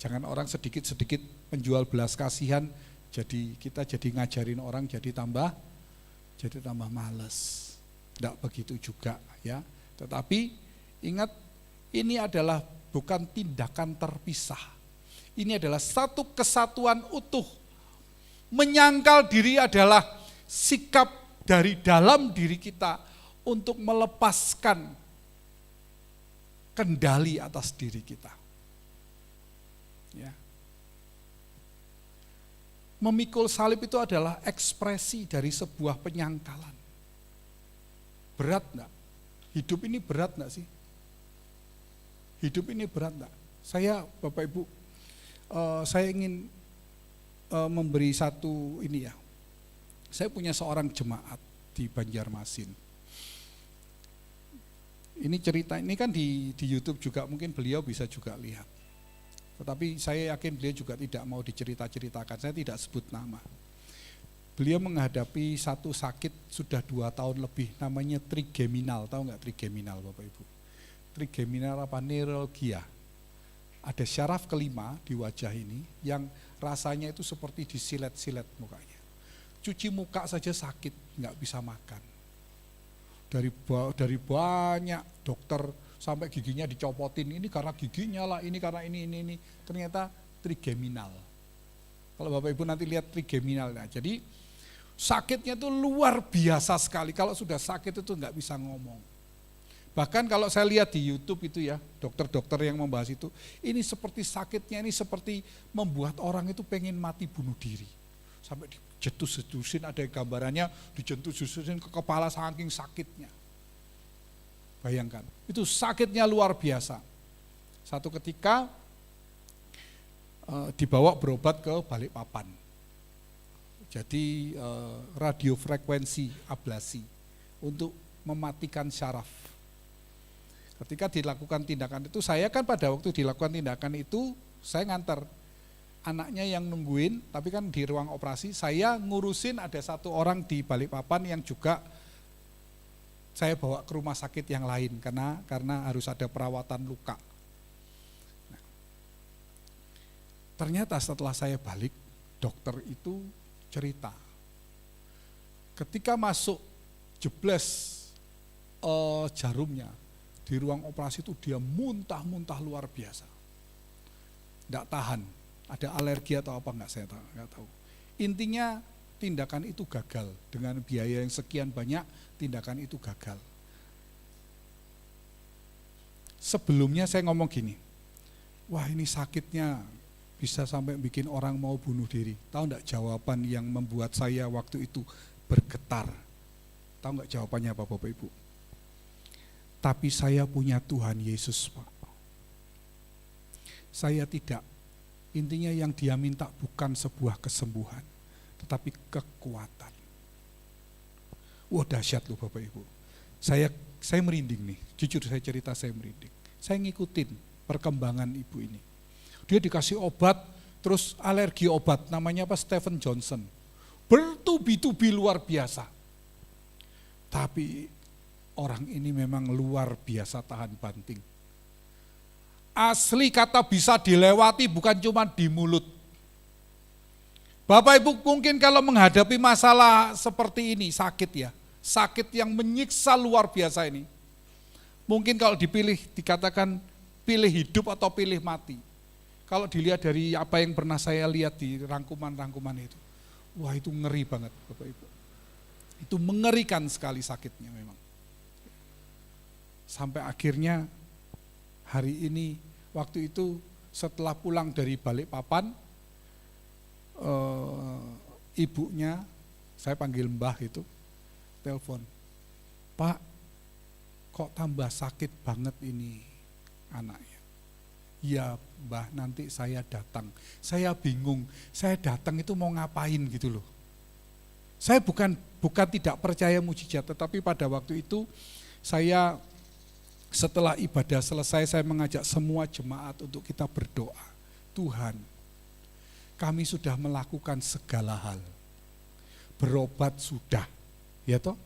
Jangan orang sedikit-sedikit menjual belas kasihan, jadi kita jadi ngajarin orang jadi tambah males. Tidak begitu juga, ya. Tetapi ingat, ini adalah bukan tindakan terpisah. Ini adalah satu kesatuan utuh. Menyangkal diri adalah sikap dari dalam diri kita untuk melepaskan kendali atas diri kita. Ya. Memikul salib itu adalah ekspresi dari sebuah penyangkalan. Berat enggak? Hidup ini berat enggak sih? Hidup ini berat enggak? Saya, Bapak Ibu, saya ingin memberi satu ini ya. Saya punya seorang jemaat di Banjarmasin. Ini cerita, ini kan di YouTube juga, mungkin beliau bisa juga lihat. Tetapi saya yakin beliau juga tidak mau dicerita-ceritakan, saya tidak sebut nama. Beliau menghadapi satu sakit sudah 2 tahun lebih, namanya trigeminal. Tahu nggak trigeminal Bapak Ibu? Trigeminal apa? Neuralgia. Ada syaraf kelima di wajah ini yang rasanya itu seperti disilet-silet mukanya. Cuci muka saja sakit, nggak bisa makan. Dari banyak dokter sampai giginya dicopotin, ini karena giginya lah, ini karena ini. Ternyata trigeminal. Kalau Bapak Ibu nanti lihat trigeminal, nah, jadi sakitnya itu luar biasa sekali. Kalau sudah sakit itu nggak bisa ngomong. Bahkan kalau saya lihat di YouTube itu ya, dokter-dokter yang membahas itu, ini seperti sakitnya ini seperti membuat orang itu pengen mati bunuh diri. Sampai dijetus-jetusin, ada gambarannya dijetus-jetusin ke kepala saking sakitnya. Bayangkan, itu sakitnya luar biasa. Satu ketika dibawa berobat ke Balikpapan. Jadi radiofrekuensi ablasi untuk mematikan syaraf. Ketika dilakukan tindakan itu, saya kan pada waktu dilakukan tindakan itu, saya nganter anaknya yang nungguin, tapi kan di ruang operasi, saya ngurusin ada satu orang di Balikpapan yang juga saya bawa ke rumah sakit yang lain karena harus ada perawatan luka. Nah, ternyata setelah saya balik, dokter itu cerita, ketika masuk jebles jarumnya di ruang operasi itu dia muntah-muntah luar biasa, tidak tahan, ada alergi atau apa enggak saya enggak tahu. Intinya tindakan itu gagal, dengan biaya yang sekian banyak tindakan itu gagal. Sebelumnya saya ngomong gini, wah ini sakitnya bisa sampai bikin orang mau bunuh diri. Tahu enggak jawaban yang membuat saya waktu itu bergetar? Tahu enggak jawabannya apa Bapak Ibu? Tapi saya punya Tuhan Yesus Pak. Saya tidak. Intinya yang dia minta bukan sebuah kesembuhan, tetapi kekuatan. Wah dahsyat loh Bapak Ibu. Saya merinding nih, jujur saya cerita saya merinding. Saya ngikutin perkembangan ibu ini. Dia dikasih obat, terus alergi obat, namanya apa? Stephen Johnson. Bertubi-tubi luar biasa. Tapi orang ini memang luar biasa tahan banting. Asli kata bisa dilewati bukan cuma di mulut. Bapak Ibu mungkin kalau menghadapi masalah seperti ini, sakit ya. Sakit yang menyiksa luar biasa ini. Mungkin kalau dipilih, dikatakan pilih hidup atau pilih mati. Kalau dilihat dari apa yang pernah saya lihat di rangkuman-rangkuman itu. Wah itu ngeri banget Bapak Ibu. Itu mengerikan sekali sakitnya memang. Sampai akhirnya hari ini, waktu itu setelah pulang dari Balikpapan, ibunya, saya panggil Mbah itu, telepon, Pak, kok tambah sakit banget ini anaknya. Ya Mbah, nanti saya datang. Saya bingung, saya datang itu mau ngapain gitu loh. Saya bukan tidak percaya mujizat, tetapi pada waktu itu saya setelah ibadah selesai, saya mengajak semua jemaat untuk kita berdoa. Tuhan, kami sudah melakukan segala hal. Berobat sudah, ya toh?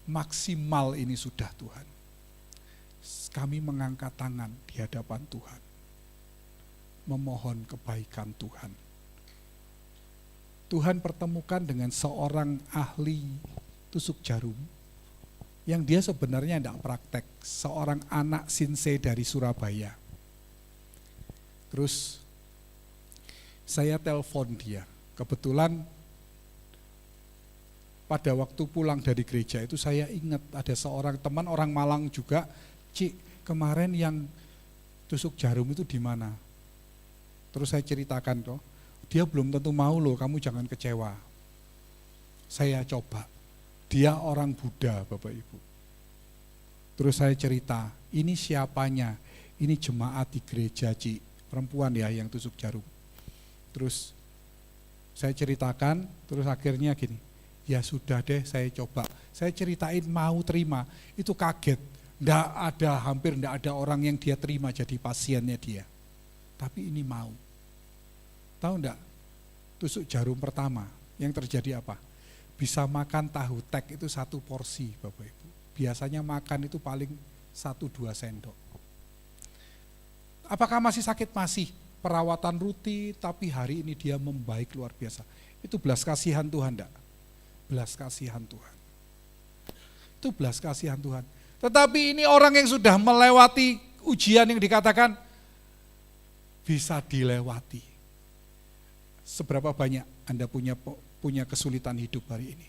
Maksimal ini sudah Tuhan. Kami mengangkat tangan di hadapan Tuhan. Memohon kebaikan Tuhan. Tuhan pertemukan dengan seorang ahli tusuk jarum yang dia sebenarnya tidak praktek, seorang anak sinse dari Surabaya. Terus saya telepon dia, kebetulan pada waktu pulang dari gereja itu saya ingat ada seorang teman orang Malang juga, Cik, kemarin yang tusuk jarum itu di mana? Terus saya ceritakan kok, dia belum tentu mau loh, kamu jangan kecewa. Saya coba, dia orang Buddha Bapak Ibu. Terus saya cerita, ini siapanya? Ini jemaat di gereja Cik, perempuan ya yang tusuk jarum. Terus saya ceritakan, terus akhirnya gini, ya sudah deh saya coba. Saya ceritain mau terima, itu kaget. Hampir enggak ada orang yang dia terima jadi pasiennya dia. Tapi ini mau. Tahu enggak, tusuk jarum pertama yang terjadi apa? Bisa makan tahu tek itu 1 porsi Bapak Ibu. Biasanya makan itu paling 1-2 sendok. Apakah masih sakit? Masih. Perawatan rutin, tapi hari ini dia membaik luar biasa. Itu belas kasihan Tuhan enggak? Belas kasihan Tuhan. Itu belas kasihan Tuhan. Tetapi ini orang yang sudah melewati ujian yang dikatakan bisa dilewati. Seberapa banyak Anda punya kesulitan hidup hari ini?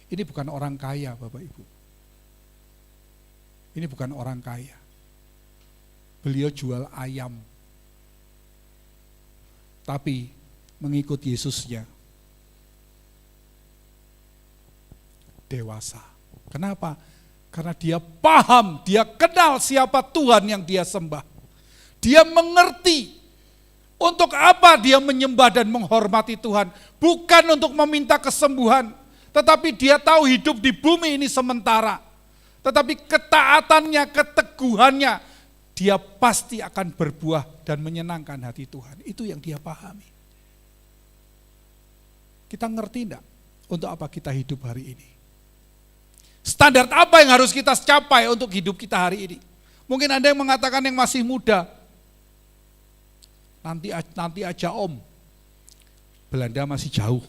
Ini bukan orang kaya Bapak Ibu. Ini bukan orang kaya. Beliau jual ayam. Tapi mengikut Yesusnya dewasa. Kenapa? Karena dia paham, dia kenal siapa Tuhan yang dia sembah. Dia mengerti untuk apa dia menyembah dan menghormati Tuhan. Bukan untuk meminta kesembuhan, tetapi dia tahu hidup di bumi ini sementara. Tetapi ketaatannya, keteguhannya, dia pasti akan berbuah dan menyenangkan hati Tuhan. Itu yang dia pahami. Kita ngerti enggak untuk apa kita hidup hari ini? Standar apa yang harus kita capai untuk hidup kita hari ini? Mungkin Anda yang mengatakan yang masih muda, nanti aja Om, Belanda masih jauh.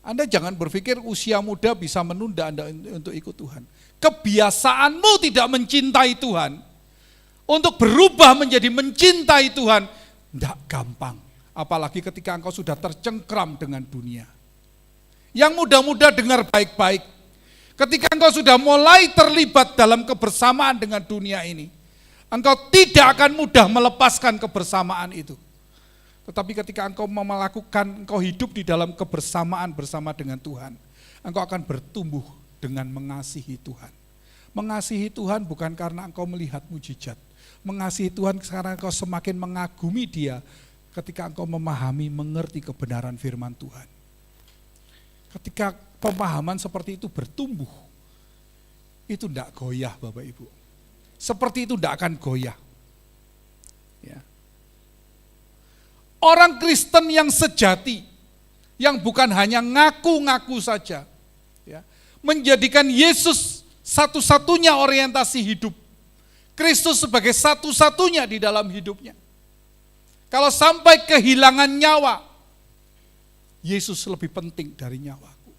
Anda jangan berpikir usia muda bisa menunda Anda untuk ikut Tuhan. Kebiasaanmu tidak mencintai Tuhan, untuk berubah menjadi mencintai Tuhan, tidak gampang. Apalagi ketika engkau sudah tercengkram dengan dunia. Yang muda-muda dengar baik-baik. Ketika engkau sudah mulai terlibat dalam kebersamaan dengan dunia ini, engkau tidak akan mudah melepaskan kebersamaan itu. Tetapi ketika engkau engkau hidup di dalam kebersamaan bersama dengan Tuhan, engkau akan bertumbuh dengan mengasihi Tuhan. Mengasihi Tuhan bukan karena engkau melihat mujizat. Mengasihi Tuhan karena engkau semakin mengagumi Dia ketika engkau memahami, mengerti kebenaran firman Tuhan. Ketika pemahaman seperti itu bertumbuh, itu tidak goyah Bapak Ibu. Seperti itu tidak akan goyah. Ya. Orang Kristen yang sejati, yang bukan hanya ngaku-ngaku saja, ya, menjadikan Yesus satu-satunya orientasi hidup, Kristus sebagai satu-satunya di dalam hidupnya. Kalau sampai kehilangan nyawa, Yesus lebih penting dari nyawaku.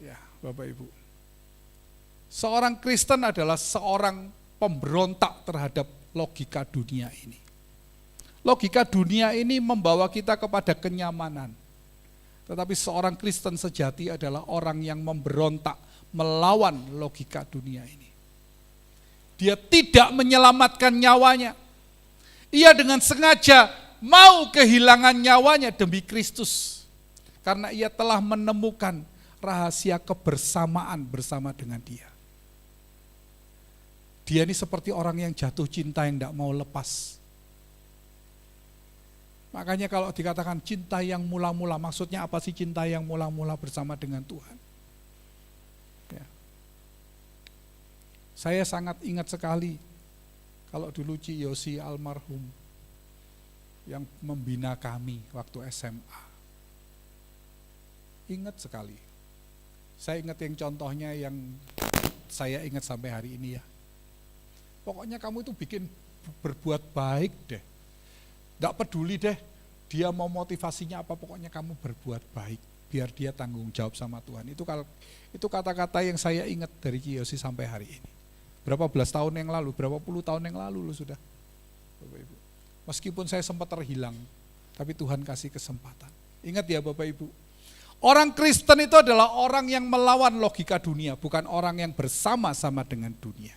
Ya, Bapak Ibu. Seorang Kristen adalah seorang pemberontak terhadap logika dunia ini. Logika dunia ini membawa kita kepada kenyamanan. Tetapi seorang Kristen sejati adalah orang yang memberontak melawan logika dunia ini. Dia tidak menyelamatkan nyawanya. Ia dengan sengaja mau kehilangan nyawanya demi Kristus. Karena ia telah menemukan rahasia kebersamaan bersama dengan Dia. Dia ini seperti orang yang jatuh cinta yang tidak mau lepas. Makanya kalau dikatakan cinta yang mula-mula, maksudnya apa sih cinta yang mula-mula bersama dengan Tuhan? Ya. Saya sangat ingat sekali kalau dulu Ci Yosi almarhum yang membina kami waktu SMA. Ingat sekali. Saya ingat yang contohnya yang saya ingat sampai hari ini ya. Pokoknya kamu itu bikin berbuat baik deh. Tidak peduli deh, dia mau motivasinya apa, pokoknya kamu berbuat baik, biar dia tanggung jawab sama Tuhan. Itu kata-kata yang saya ingat dari Ci Yosi sampai hari ini. Berapa belas tahun yang lalu, berapa puluh tahun yang lalu loh sudah. Bapak Ibu. Meskipun saya sempat terhilang, tapi Tuhan kasih kesempatan. Ingat ya Bapak Ibu, orang Kristen itu adalah orang yang melawan logika dunia, bukan orang yang bersama-sama dengan dunia.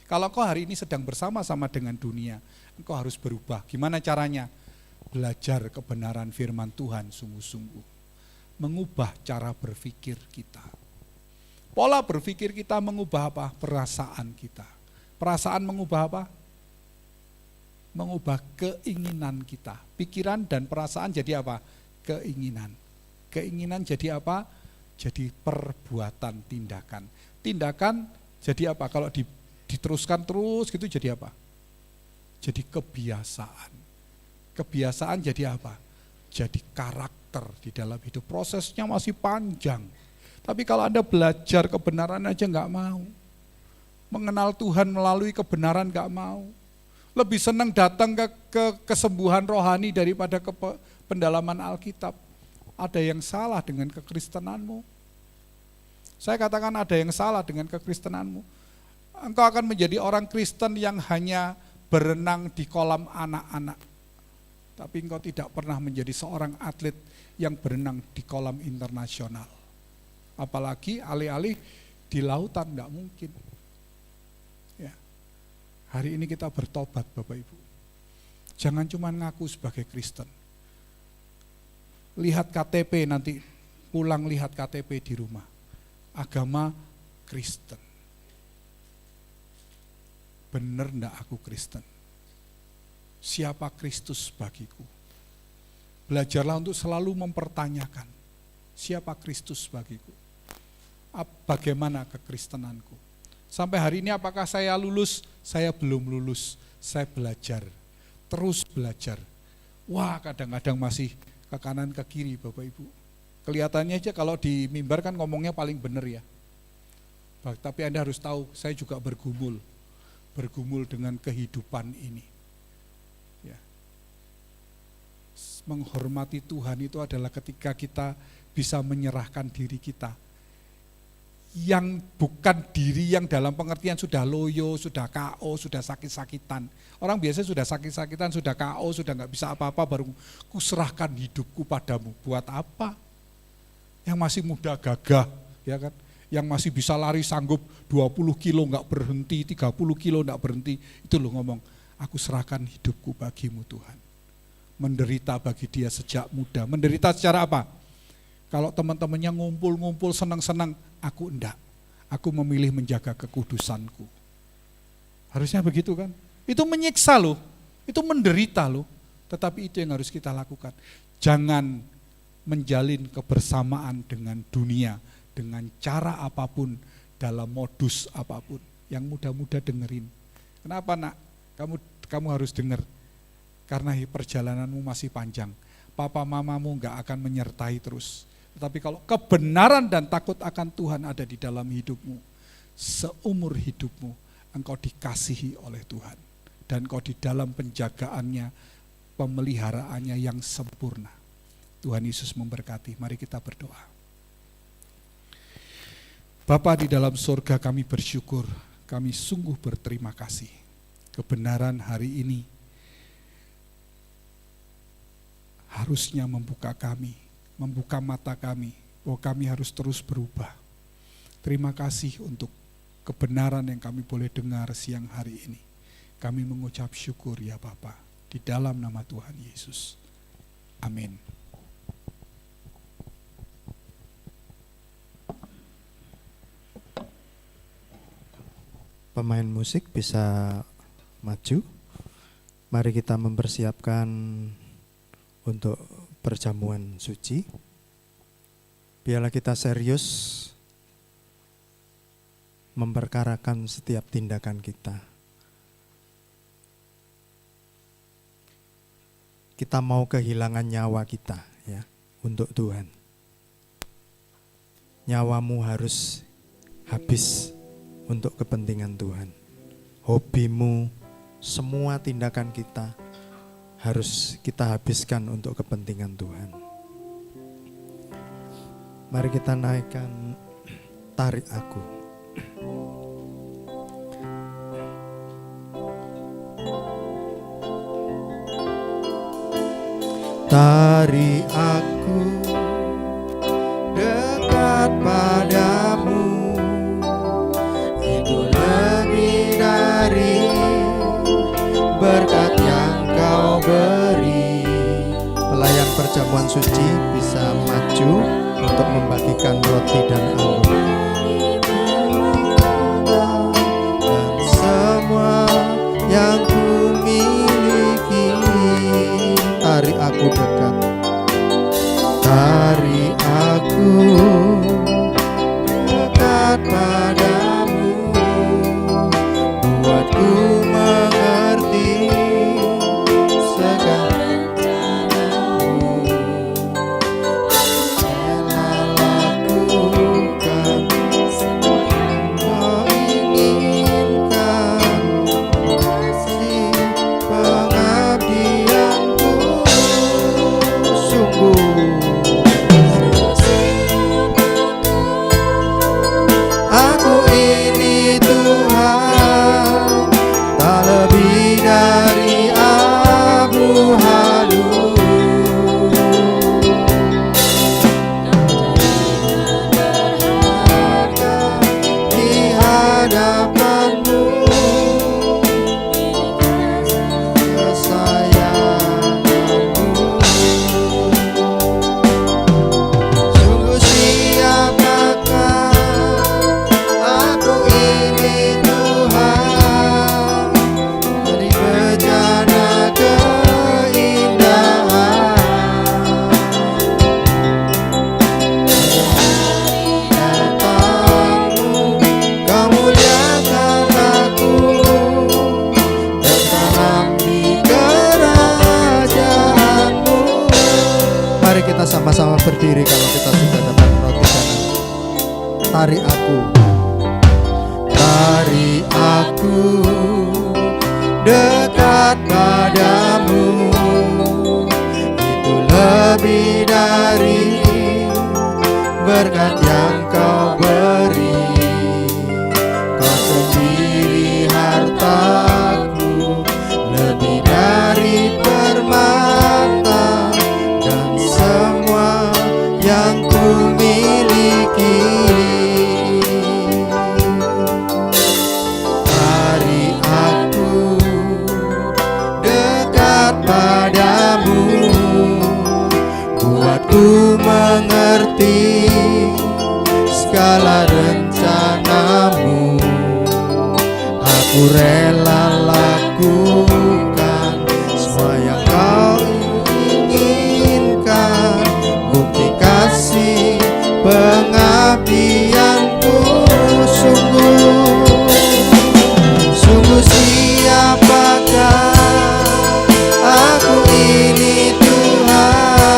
Kalau kau hari ini sedang bersama-sama dengan dunia, engkau harus berubah. Gimana caranya? Belajar kebenaran firman Tuhan sungguh-sungguh. Mengubah cara berpikir kita. Pola berpikir kita mengubah apa? Perasaan kita. Perasaan mengubah apa? Mengubah keinginan kita. Pikiran dan perasaan jadi apa? Keinginan. Keinginan jadi apa? Jadi perbuatan, tindakan. Tindakan jadi apa? Kalau diteruskan terus gitu jadi apa? Jadi kebiasaan. Kebiasaan jadi apa? Jadi karakter di dalam hidup. Prosesnya masih panjang. Tapi kalau Anda belajar kebenaran aja nggak mau. Mengenal Tuhan melalui kebenaran nggak mau. Lebih senang datang ke kesembuhan rohani daripada ke pendalaman Alkitab. Ada yang salah dengan kekristenanmu. Saya katakan ada yang salah dengan kekristenanmu. Engkau akan menjadi orang Kristen yang hanya berenang di kolam anak-anak. Tapi engkau tidak pernah menjadi seorang atlet yang berenang di kolam internasional. Apalagi alih-alih di lautan, enggak mungkin. Ya. Hari ini kita bertobat Bapak Ibu. Jangan cuma ngaku sebagai Kristen. Lihat KTP nanti, pulang lihat KTP di rumah. Agama Kristen. Benar enggak aku Kristen? Siapa Kristus bagiku? Belajarlah untuk selalu mempertanyakan, siapa Kristus bagiku? Bagaimana kekristenanku? Sampai hari ini apakah saya lulus? Saya belum lulus, saya belajar, terus belajar. Wah, kadang-kadang masih ke kanan ke kiri Bapak Ibu. Kelihatannya aja kalau di mimbar kan ngomongnya paling benar ya. Tapi Anda harus tahu, saya juga bergumul dengan kehidupan ini. Ya. Menghormati Tuhan itu adalah ketika kita bisa menyerahkan diri kita. Yang bukan diri yang dalam pengertian sudah loyo, sudah KO, sudah sakit-sakitan. Orang biasa sudah sakit-sakitan, sudah KO, sudah nggak bisa apa-apa, baru kuserahkan hidupku padamu. Buat apa? Yang masih muda gagah, ya kan? Yang masih bisa lari sanggup 20 kilo nggak berhenti, 30 kilo nggak berhenti. Itu loh ngomong, aku serahkan hidupku bagimu Tuhan. Menderita bagi dia sejak muda. Menderita secara apa? Kalau teman-temannya ngumpul-ngumpul senang-senang, aku enggak. Aku memilih menjaga kekudusanku. Harusnya begitu kan? Itu menyiksa loh, itu menderita loh. Tetapi itu yang harus kita lakukan. Jangan menjalin kebersamaan dengan dunia, dengan cara apapun, dalam modus apapun. Yang muda-muda dengerin. Kenapa nak? Kamu harus dengar. Karena perjalananmu masih panjang. papa mamamu nggak akan menyertai terus. Tetapi kalau kebenaran dan takut akan Tuhan ada di dalam hidupmu, seumur hidupmu engkau dikasihi oleh Tuhan. Dan engkau di dalam penjagaannya, pemeliharaannya yang sempurna. Tuhan Yesus memberkati. Mari kita berdoa. Bapa di dalam surga, kami bersyukur, kami sungguh berterima kasih. Kebenaran hari ini harusnya membuka kami, membuka mata kami, bahwa kami harus terus berubah. Terima kasih untuk kebenaran yang kami boleh dengar siang hari ini. Kami mengucap syukur ya Bapa, di dalam nama Tuhan Yesus. Amin. Pemain musik bisa maju. Mari kita mempersiapkan untuk perjamuan suci. Biarlah kita serius memperkarakan setiap tindakan kita. Kita mau kehilangan nyawa kita ya untuk Tuhan. Nyawamu harus habis untuk kepentingan Tuhan. Hobimu, semua tindakan kita harus kita habiskan untuk kepentingan Tuhan. Mari kita naikkan Tarik Aku. Tarik aku dekat padamu, itu lebih dari berkat yang kau beri. Pelayan perjamuan suci bisa maju untuk membagikan roti dan anggur. Dan semua yang ku miliki, tarik aku dekat. Tarik aku dekat padamu, buatku mengerti segala rencanamu. Rela lakukan semua yang kau inginkan, kasih pengabdianku sungguh. Aku ini Tuhan, tak lebih dari abu halus. Berharga di hadapanmu, kesayanganmu. Sungguh siapakah aku ini Tuhan, dari bejana keindahan. Datangmu, kau muliakan aku, bersalam di kerajaanmu. Mari kita sama-sama berdiri kalau kita sudah dapat roti dan anggur. Tarik aku. Tarik aku dekat padamu, itu lebih dari berkat yang kau beri. Kau sendiri hartaku, lebih dari permata dan semua yang ku miliki. Tarik aku dekat padamu, buatku mengerti segala rencanamu. Aku rela lakukan semua yang kau inginkan, bukti kasih pengabdianku sungguh. Sungguh siapakah aku ini Tuhan,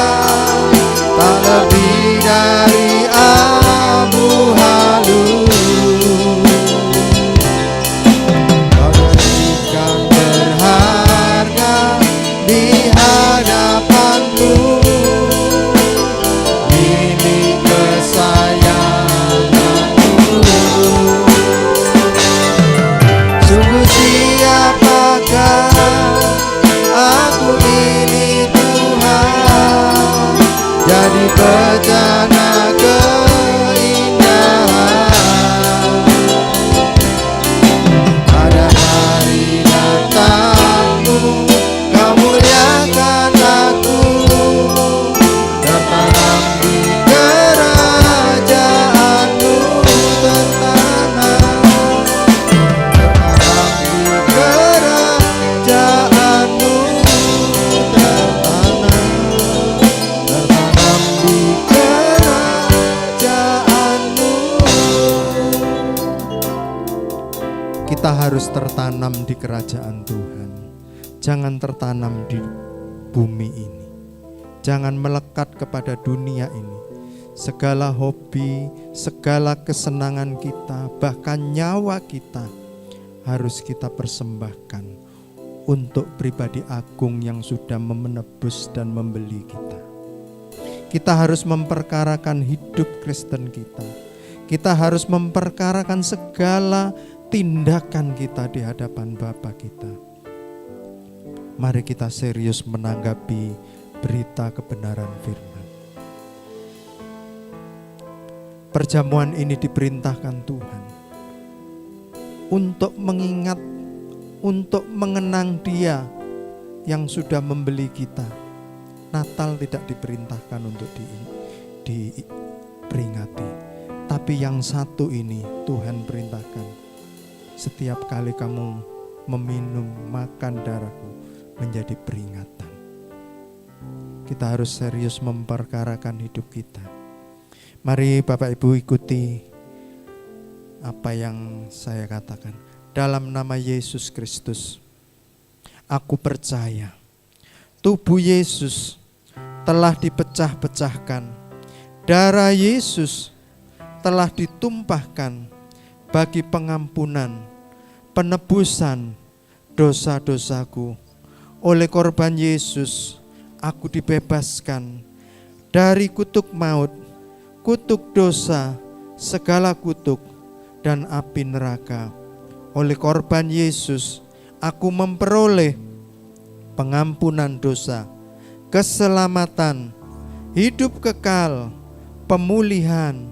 harus tertanam di kerajaan Tuhan. Jangan tertanam di bumi ini. Jangan melekat kepada dunia ini. Segala hobi, segala kesenangan kita, bahkan nyawa kita harus kita persembahkan untuk pribadi agung yang sudah menebus dan membeli kita. Kita harus memperkarakan hidup Kristen kita. Kita harus memperkarakan segala tindakan kita di hadapan Bapa kita. Mari kita serius menanggapi berita kebenaran firman. Perjamuan ini diperintahkan Tuhan untuk mengingat, untuk mengenang Dia yang sudah membeli kita. Natal tidak diperintahkan untuk diperingati, tapi yang satu ini Tuhan perintahkan. Setiap kali kamu meminum, makan darahku, menjadi peringatan. Kita harus serius memperkarakan hidup kita. Mari Bapak Ibu ikuti apa yang saya katakan. Dalam nama Yesus Kristus, aku percaya tubuh Yesus telah dipecah-pecahkan. Darah Yesus telah ditumpahkan bagi pengampunan, penebusan dosa-dosaku. Oleh korban Yesus, aku dibebaskan dari kutuk maut, kutuk dosa, segala kutuk, dan api neraka. Oleh korban Yesus, aku memperoleh pengampunan dosa, keselamatan, hidup kekal, pemulihan,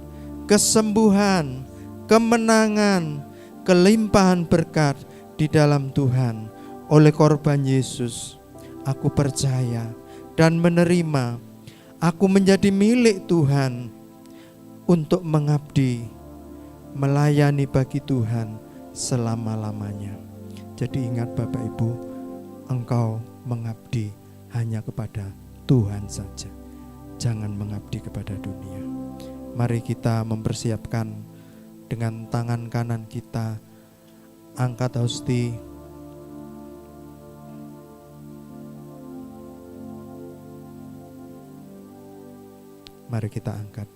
kesembuhan, kemenangan, kelimpahan berkat di dalam Tuhan. Oleh korban Yesus, aku percaya dan menerima. Aku menjadi milik Tuhan untuk mengabdi, melayani bagi Tuhan selama-lamanya. Jadi ingat Bapak Ibu, engkau mengabdi hanya kepada Tuhan saja. Jangan mengabdi kepada dunia. Mari kita mempersiapkan dengan tangan kanan kita, angkat hosti. Mari kita angkat.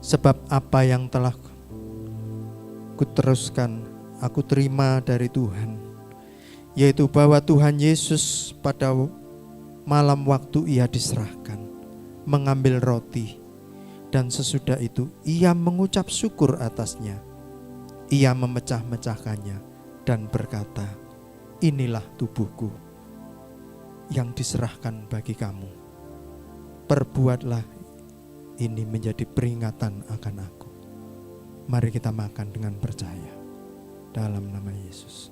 Sebab apa yang telah kuteruskan, aku terima dari Tuhan, yaitu bahwa Tuhan Yesus pada malam waktu Ia diserahkan, mengambil roti, dan sesudah itu Ia mengucap syukur atasnya. Ia memecah-mecahkannya dan berkata, inilah tubuhku yang diserahkan bagi kamu. Perbuatlah ini menjadi peringatan akan aku. Mari kita makan dengan percaya dalam nama Yesus.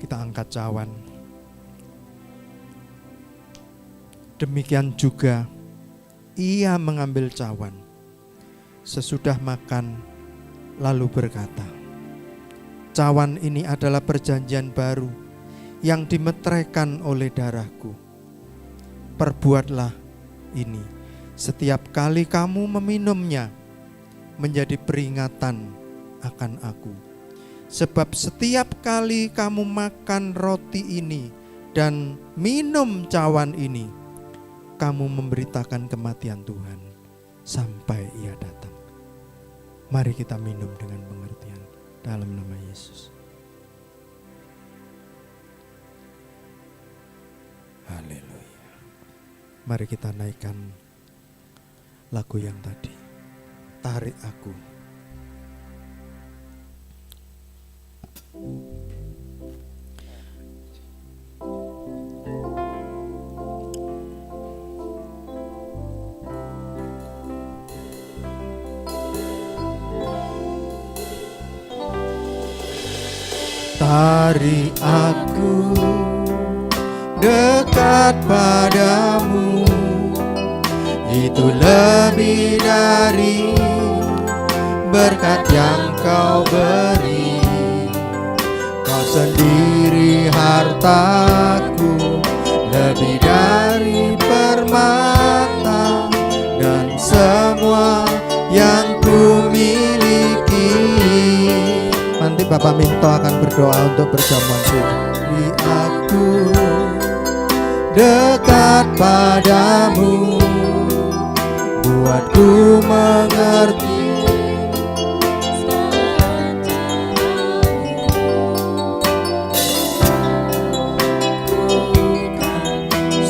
Kita angkat cawan. Demikian juga Ia mengambil cawan sesudah makan lalu berkata, cawan ini adalah perjanjian baru yang dimeteraikan oleh darahku. Perbuatlah ini setiap kali kamu meminumnya menjadi peringatan akan aku. Sebab setiap kali kamu makan roti ini dan minum cawan ini, kamu memberitakan kematian Tuhan sampai Ia datang. Mari kita minum dengan pengertian dalam nama Yesus. Haleluya. Mari kita naikkan lagu yang tadi. Tarik aku. Tarik aku dekat padamu, itu lebih dari berkat yang kau beri. Kau sendiri hartaku, lebih dari Bapak Minto akan berdoa untuk perjamuan suci. Aku dekat padamu, buatku mengerti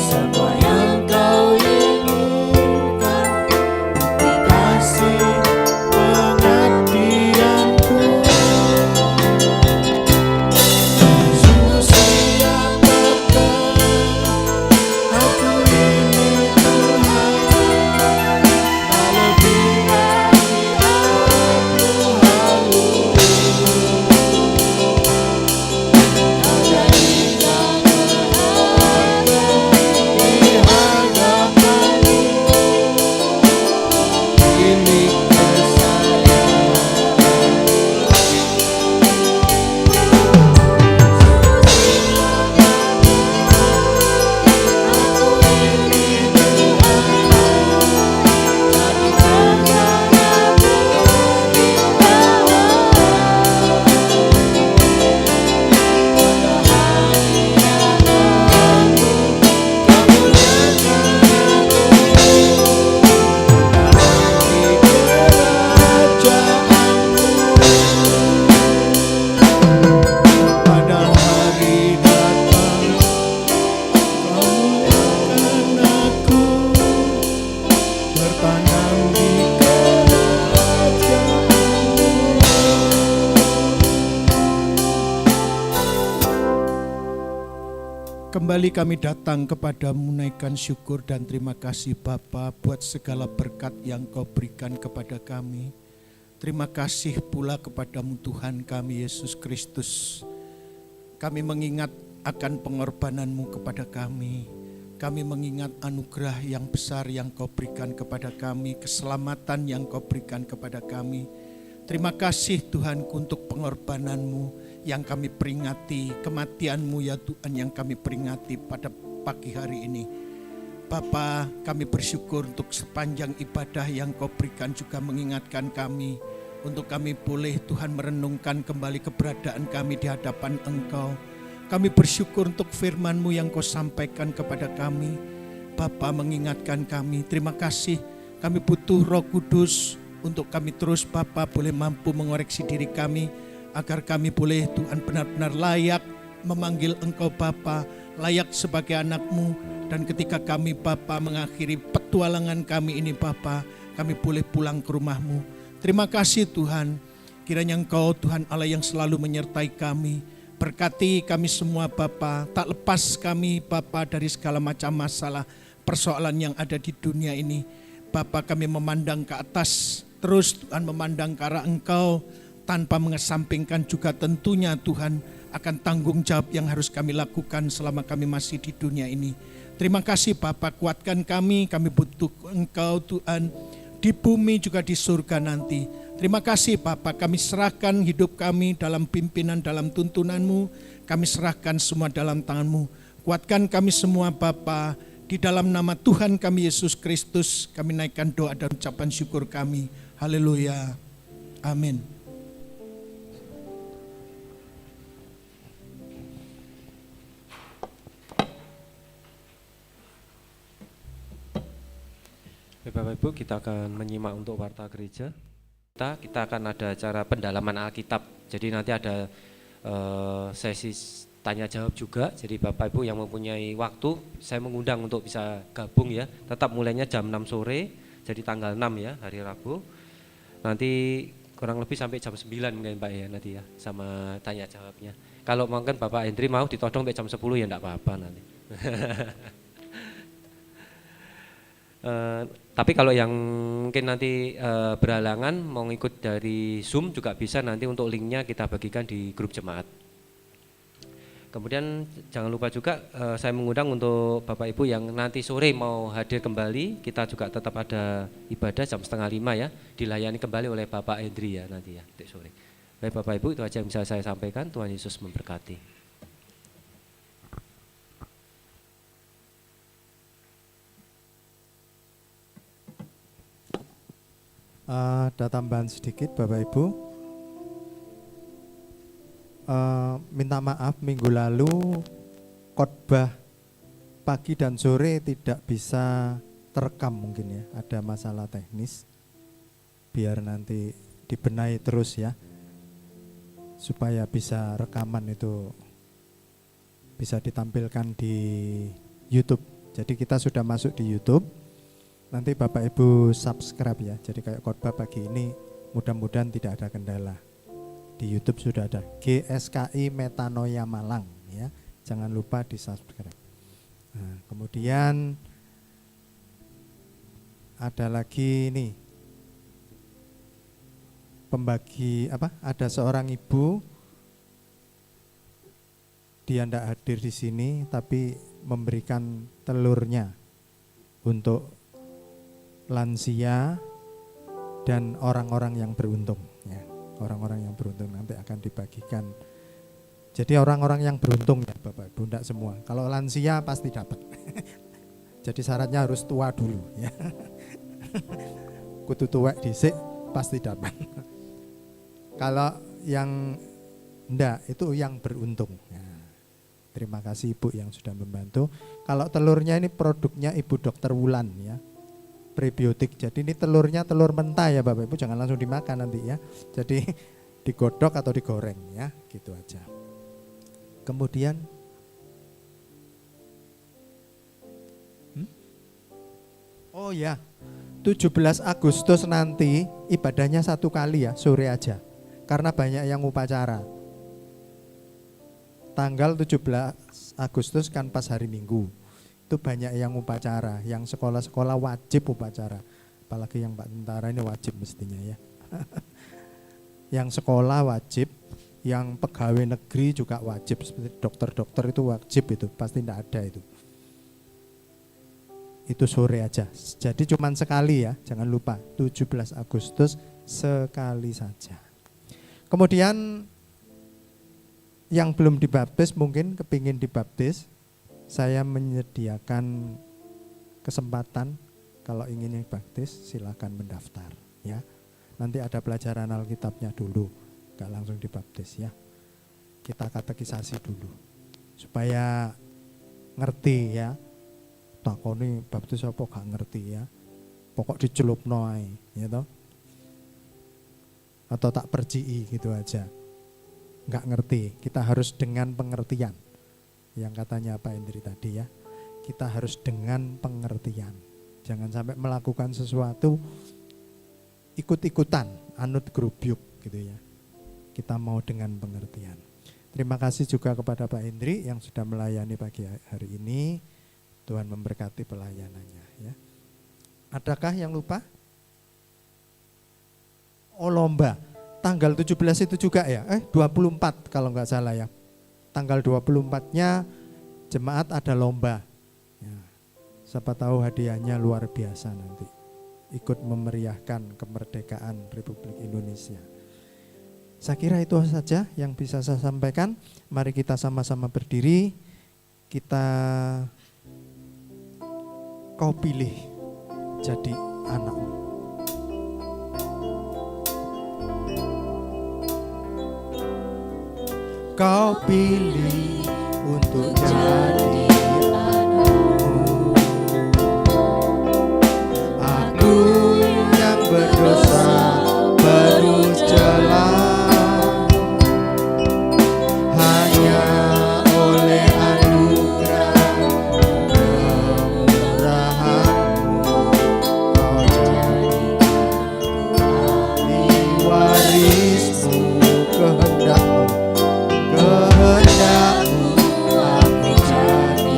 semua yang kau inginkan, bukti kasih pengabdianku. Sungguh siap Bapa, aku ini Tuhan, tak lebih lagi aku halu. Ada indah di hadapanmu, milik kesayangan. Aku ini Tuhan, jadi percayamu di bawah. Pada hari amanmu, kamu nyatakan di kerajaanmu. Pada hari datang, kamu akan aku bertanam di kerajaanmu. Kembali kami datang kepadamu menaikkan syukur dan terima kasih Bapa buat segala berkat yang kau berikan kepada kami. Terima kasih pula kepadamu Tuhan kami Yesus Kristus. Kami mengingat akan pengorbananmu kepada kami. Kami mengingat anugerah yang besar yang kau berikan kepada kami, keselamatan yang kau berikan kepada kami. Terima kasih Tuhanku untuk pengorbananmu yang kami peringati, kematianmu ya Tuhan yang kami peringati pada pagi hari ini. Bapa, kami bersyukur untuk sepanjang ibadah yang kau berikan juga mengingatkan kami. Untuk kami boleh Tuhan merenungkan kembali keberadaan kami di hadapan Engkau. Kami bersyukur untuk firman-Mu yang kau sampaikan kepada kami. Bapa mengingatkan kami, terima kasih kami butuh Roh Kudus untuk kami terus Bapa boleh mampu mengoreksi diri kami. Agar kami boleh Tuhan benar-benar layak memanggil Engkau Bapa, layak sebagai anak-Mu. Dan ketika kami Bapa mengakhiri petualangan kami ini Bapa, kami boleh pulang ke rumah-Mu. Terima kasih Tuhan, kiranya Engkau Tuhan Allah yang selalu menyertai kami. Berkati kami semua Bapa, tak lepas kami Bapa dari segala macam masalah, persoalan yang ada di dunia ini. Bapa kami memandang ke atas, terus Tuhan memandang ke arah Engkau, tanpa mengesampingkan juga tentunya Tuhan akan tanggung jawab yang harus kami lakukan selama kami masih di dunia ini. Terima kasih Bapa, kuatkan kami butuh Engkau Tuhan, di bumi juga di surga nanti. Terima kasih Bapa, kami serahkan hidup kami dalam pimpinan, dalam tuntunan-Mu, kami serahkan semua dalam tangan-Mu. Kuatkan kami semua Bapa, di dalam nama Tuhan kami Yesus Kristus, kami naikkan doa dan ucapan syukur kami. Haleluya. Amin. Bapak Ibu, kita akan menyimak untuk warta gereja. Kita akan ada acara pendalaman Alkitab. Jadi nanti ada sesi tanya jawab juga. Jadi Bapak Ibu yang mempunyai waktu, saya mengundang untuk bisa gabung ya. Tetap mulainya jam 6 sore, jadi tanggal 6 ya, hari Rabu. Nanti kurang lebih sampai jam 9 mungkin Pak ya nanti ya, sama tanya jawabnya. Kalau mungkin Bapak Hendri mau ditodong sampai jam 10 ya enggak apa-apa nanti. Tapi kalau yang mungkin nanti berhalangan mau ikut dari Zoom juga bisa, nanti untuk linknya kita bagikan di grup jemaat. Kemudian jangan lupa juga saya mengundang untuk Bapak Ibu yang nanti sore mau hadir kembali, kita juga tetap ada ibadah jam 4:30 ya, dilayani kembali oleh Bapak Hendri ya nanti ya di sore. Baik Bapak Ibu, itu aja yang bisa saya sampaikan. Tuhan Yesus memberkati. Ada tambahan sedikit Bapak Ibu. minta maaf minggu lalu khotbah pagi dan sore tidak bisa terekam mungkin ya, ada masalah teknis. Biar nanti dibenahi terus ya, supaya bisa rekaman itu bisa ditampilkan di YouTube. Jadi kita sudah masuk di YouTube. Nanti Bapak Ibu subscribe ya. Jadi kayak khotbah pagi ini mudah-mudahan tidak ada kendala. Di YouTube sudah ada GSKI Metanoia Malang ya. Jangan lupa di subscribe. Nah, kemudian ada lagi nih pembagi apa? Ada seorang ibu, dia tidak hadir di sini tapi memberikan telurnya untuk lansia dan orang-orang yang beruntung ya. Orang-orang yang beruntung nanti akan dibagikan. Jadi orang-orang yang beruntung ya Bapak Ibu, tidak semua. Kalau lansia pasti dapat. Jadi syaratnya harus tua dulu ya. Kudu tuwek dhisik pasti dapat. Kalau yang enggak itu yang beruntung. Nah, terima kasih Ibu yang sudah membantu. Kalau telurnya ini produknya Ibu Dokter Wulan ya. Prebiotik. Jadi ini telurnya telur mentah ya Bapak Ibu, jangan langsung dimakan nanti ya. Jadi digodok atau digoreng ya, gitu aja. Kemudian oh ya, 17 Agustus nanti ibadahnya 1 kali ya, sore aja. Karena banyak yang upacara. Tanggal 17 Agustus kan pas hari Minggu. Itu banyak yang upacara, yang sekolah-sekolah wajib upacara. Apalagi yang Pak Tentara ini wajib mestinya ya. Yang sekolah wajib, yang pegawai negeri juga wajib, seperti dokter-dokter itu wajib itu, pasti tidak ada itu. Itu sore aja. Jadi cuman sekali ya, jangan lupa 17 Agustus sekali saja. Kemudian yang belum dibaptis mungkin kepingin dibaptis, saya menyediakan kesempatan kalau ingin dibaptis silakan mendaftar ya. Nanti ada pelajaran Alkitabnya dulu, gak langsung dibaptis ya. Kita katekisasi dulu supaya ngerti ya. Takoni baptis apa gak ngerti ya. Pokok dicelupno ae ya toh. Atau tak percii gitu aja. Gak ngerti, kita harus dengan pengertian. Yang katanya Pak Hendri tadi ya, kita harus dengan pengertian. Jangan sampai melakukan sesuatu ikut-ikutan, anut grubyuk gitu ya. Kita mau dengan pengertian. Terima kasih juga kepada Pak Hendri yang sudah melayani pagi hari ini. Tuhan memberkati pelayanannya ya. Adakah yang lupa? Oh lomba, tanggal 17 itu juga ya, 24 kalau nggak salah ya. Tanggal 24-nya jemaat ada lomba. Ya, siapa tahu hadiahnya luar biasa nanti. Ikut memeriahkan kemerdekaan Republik Indonesia. Saya kira itu saja yang bisa saya sampaikan. Mari kita sama-sama berdiri. Kau pilih jadi anakmu. Kau pilih untuk jadi anakmu. Aku yang berdosa baru celah, hanya oleh anugerah kemurahan-Mu Kau jadikan ahli waris-Mu, kehendak-Mu aku jadi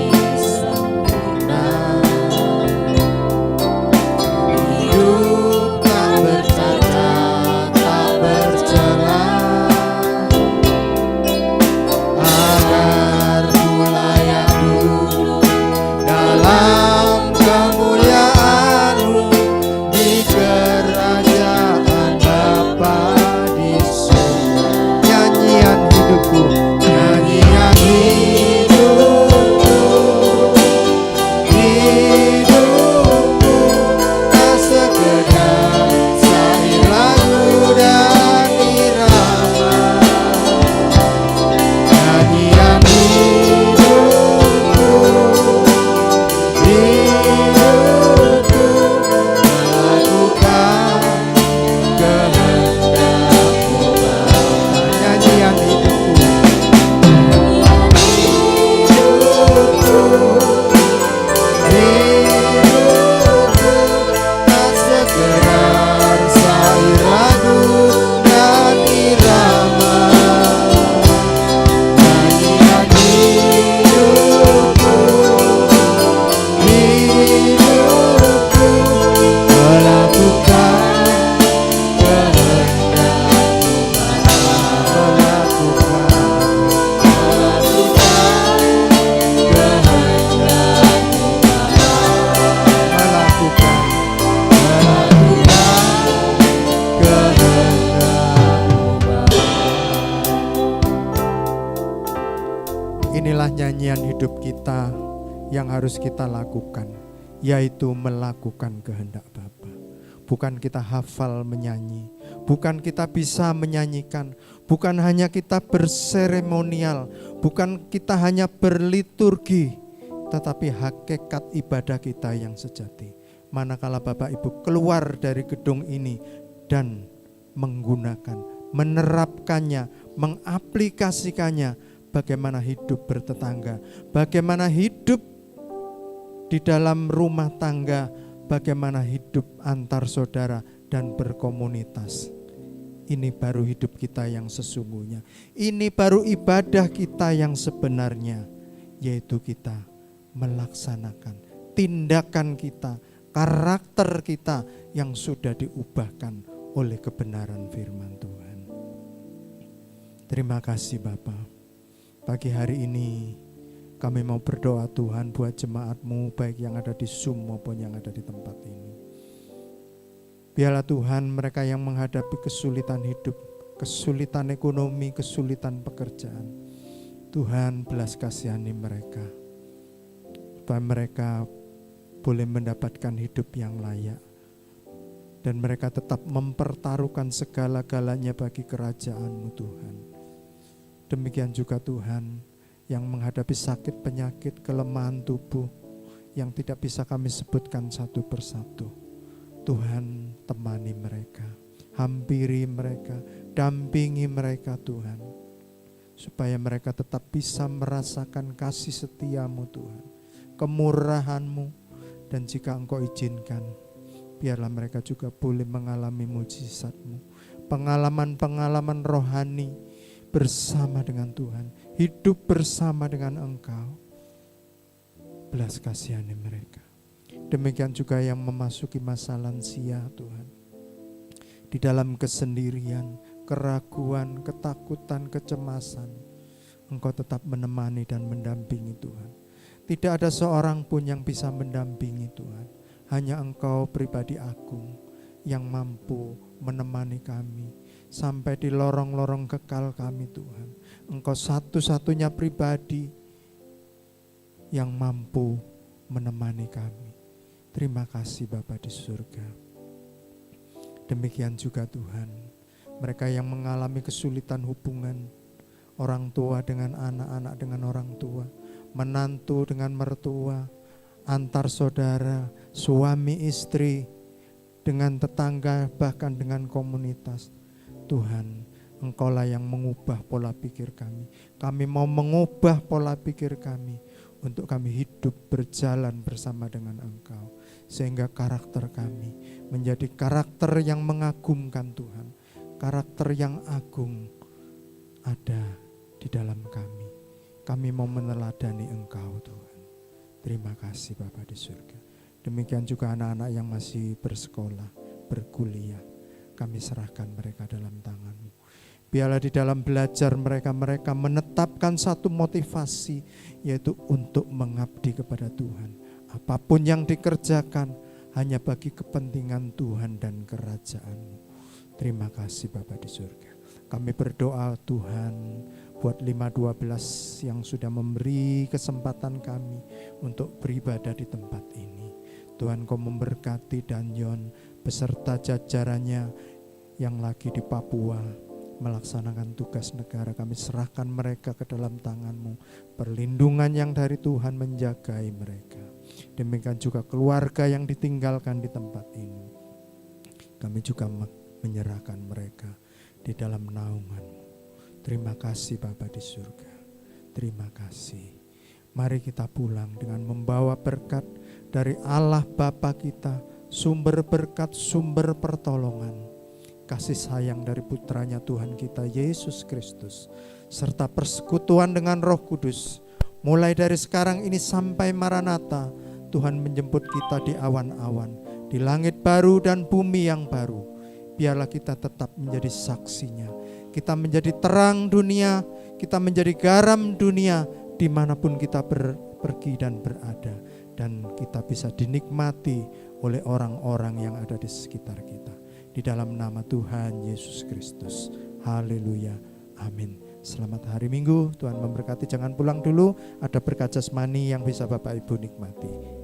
Inilah nyanyian hidup kita yang harus kita lakukan, yaitu melakukan kehendak Bapa. Bukan kita hafal menyanyi, bukan kita bisa menyanyikan, bukan hanya kita berseremonial, bukan kita hanya berliturgi, tetapi hakikat ibadah kita yang sejati. Manakala Bapak Ibu keluar dari gedung ini dan menggunakan, menerapkannya, mengaplikasikannya, bagaimana hidup bertetangga, bagaimana hidup di dalam rumah tangga, bagaimana hidup antar saudara dan berkomunitas. Ini baru hidup kita yang sesungguhnya. Ini baru ibadah kita yang sebenarnya, yaitu kita melaksanakan tindakan kita, karakter kita yang sudah diubahkan oleh kebenaran firman Tuhan. Terima kasih Bapa. Pagi hari ini kami mau berdoa Tuhan buat jemaat-Mu, baik yang ada di Zoom maupun yang ada di tempat ini. Biarlah Tuhan, mereka yang menghadapi kesulitan hidup, kesulitan ekonomi, kesulitan pekerjaan, Tuhan belas kasihani mereka, supaya mereka boleh mendapatkan hidup yang layak, dan mereka tetap mempertaruhkan segala-galanya bagi kerajaan-Mu Tuhan. Demikian juga Tuhan, yang menghadapi sakit, penyakit, kelemahan tubuh yang tidak bisa kami sebutkan satu persatu. Tuhan, temani mereka, hampiri mereka, dampingi mereka Tuhan, supaya mereka tetap bisa merasakan kasih setia-Mu Tuhan, kemurahan-Mu, dan jika Engkau izinkan, biarlah mereka juga boleh mengalami mujizat-Mu, pengalaman-pengalaman rohani bersama dengan Tuhan, hidup bersama dengan Engkau. Belas kasihani mereka. Demikian juga yang memasuki masa lansia Tuhan, di dalam kesendirian, keraguan, ketakutan, kecemasan, Engkau tetap menemani dan mendampingi Tuhan. Tidak ada seorang pun yang bisa mendampingi Tuhan, hanya Engkau pribadi agung yang mampu menemani kami sampai di lorong-lorong kekal kami Tuhan. Engkau satu-satunya pribadi yang mampu menemani kami. Terima kasih Bapa di surga. Demikian juga Tuhan, mereka yang mengalami kesulitan hubungan, orang tua dengan anak-anak dengan orang tua, menantu dengan mertua, antar saudara, suami istri, dengan tetangga, bahkan dengan komunitas. Tuhan, Engkaulah yang mengubah pola pikir kami. Kami mau mengubah pola pikir kami untuk kami hidup berjalan bersama dengan Engkau, sehingga karakter kami menjadi karakter yang mengagumkan Tuhan, karakter yang agung ada di dalam kami. Kami mau meneladani Engkau Tuhan. Terima kasih Bapa di surga. Demikian juga anak-anak yang masih bersekolah, berkuliah, kami serahkan mereka dalam tangan-Mu. Biarlah di dalam belajar mereka menetapkan satu motivasi, yaitu untuk mengabdi kepada Tuhan. Apapun yang dikerjakan hanya bagi kepentingan Tuhan dan kerajaan-Mu. Terima kasih Bapa di surga. Kami berdoa Tuhan buat 512 yang sudah memberi kesempatan kami untuk beribadah di tempat ini. Tuhan, Kau memberkati Danyon beserta jajarannya yang lagi di Papua melaksanakan tugas negara. Kami serahkan mereka ke dalam tangan-Mu. Perlindungan yang dari Tuhan menjagai mereka. Demikian juga keluarga yang ditinggalkan di tempat ini. Kami juga menyerahkan mereka di dalam naungan-Mu. Terima kasih Bapa di surga. Terima kasih. Mari kita pulang dengan membawa berkat dari Allah Bapa kita, sumber berkat, sumber pertolongan, kasih sayang dari putranya Tuhan kita Yesus Kristus, serta persekutuan dengan Roh Kudus, mulai dari sekarang ini sampai Maranatha. Tuhan menjemput kita di awan-awan, di langit baru dan bumi yang baru. Biarlah kita tetap menjadi saksinya. Kita menjadi terang dunia, kita menjadi garam dunia, dimanapun kita pergi dan berada. Dan kita bisa dinikmati oleh orang-orang yang ada di sekitar kita. Di dalam nama Tuhan Yesus Kristus. Haleluya. Amin. Selamat hari Minggu, Tuhan memberkati. Jangan pulang dulu, ada berkat jasmani yang bisa Bapak Ibu nikmati.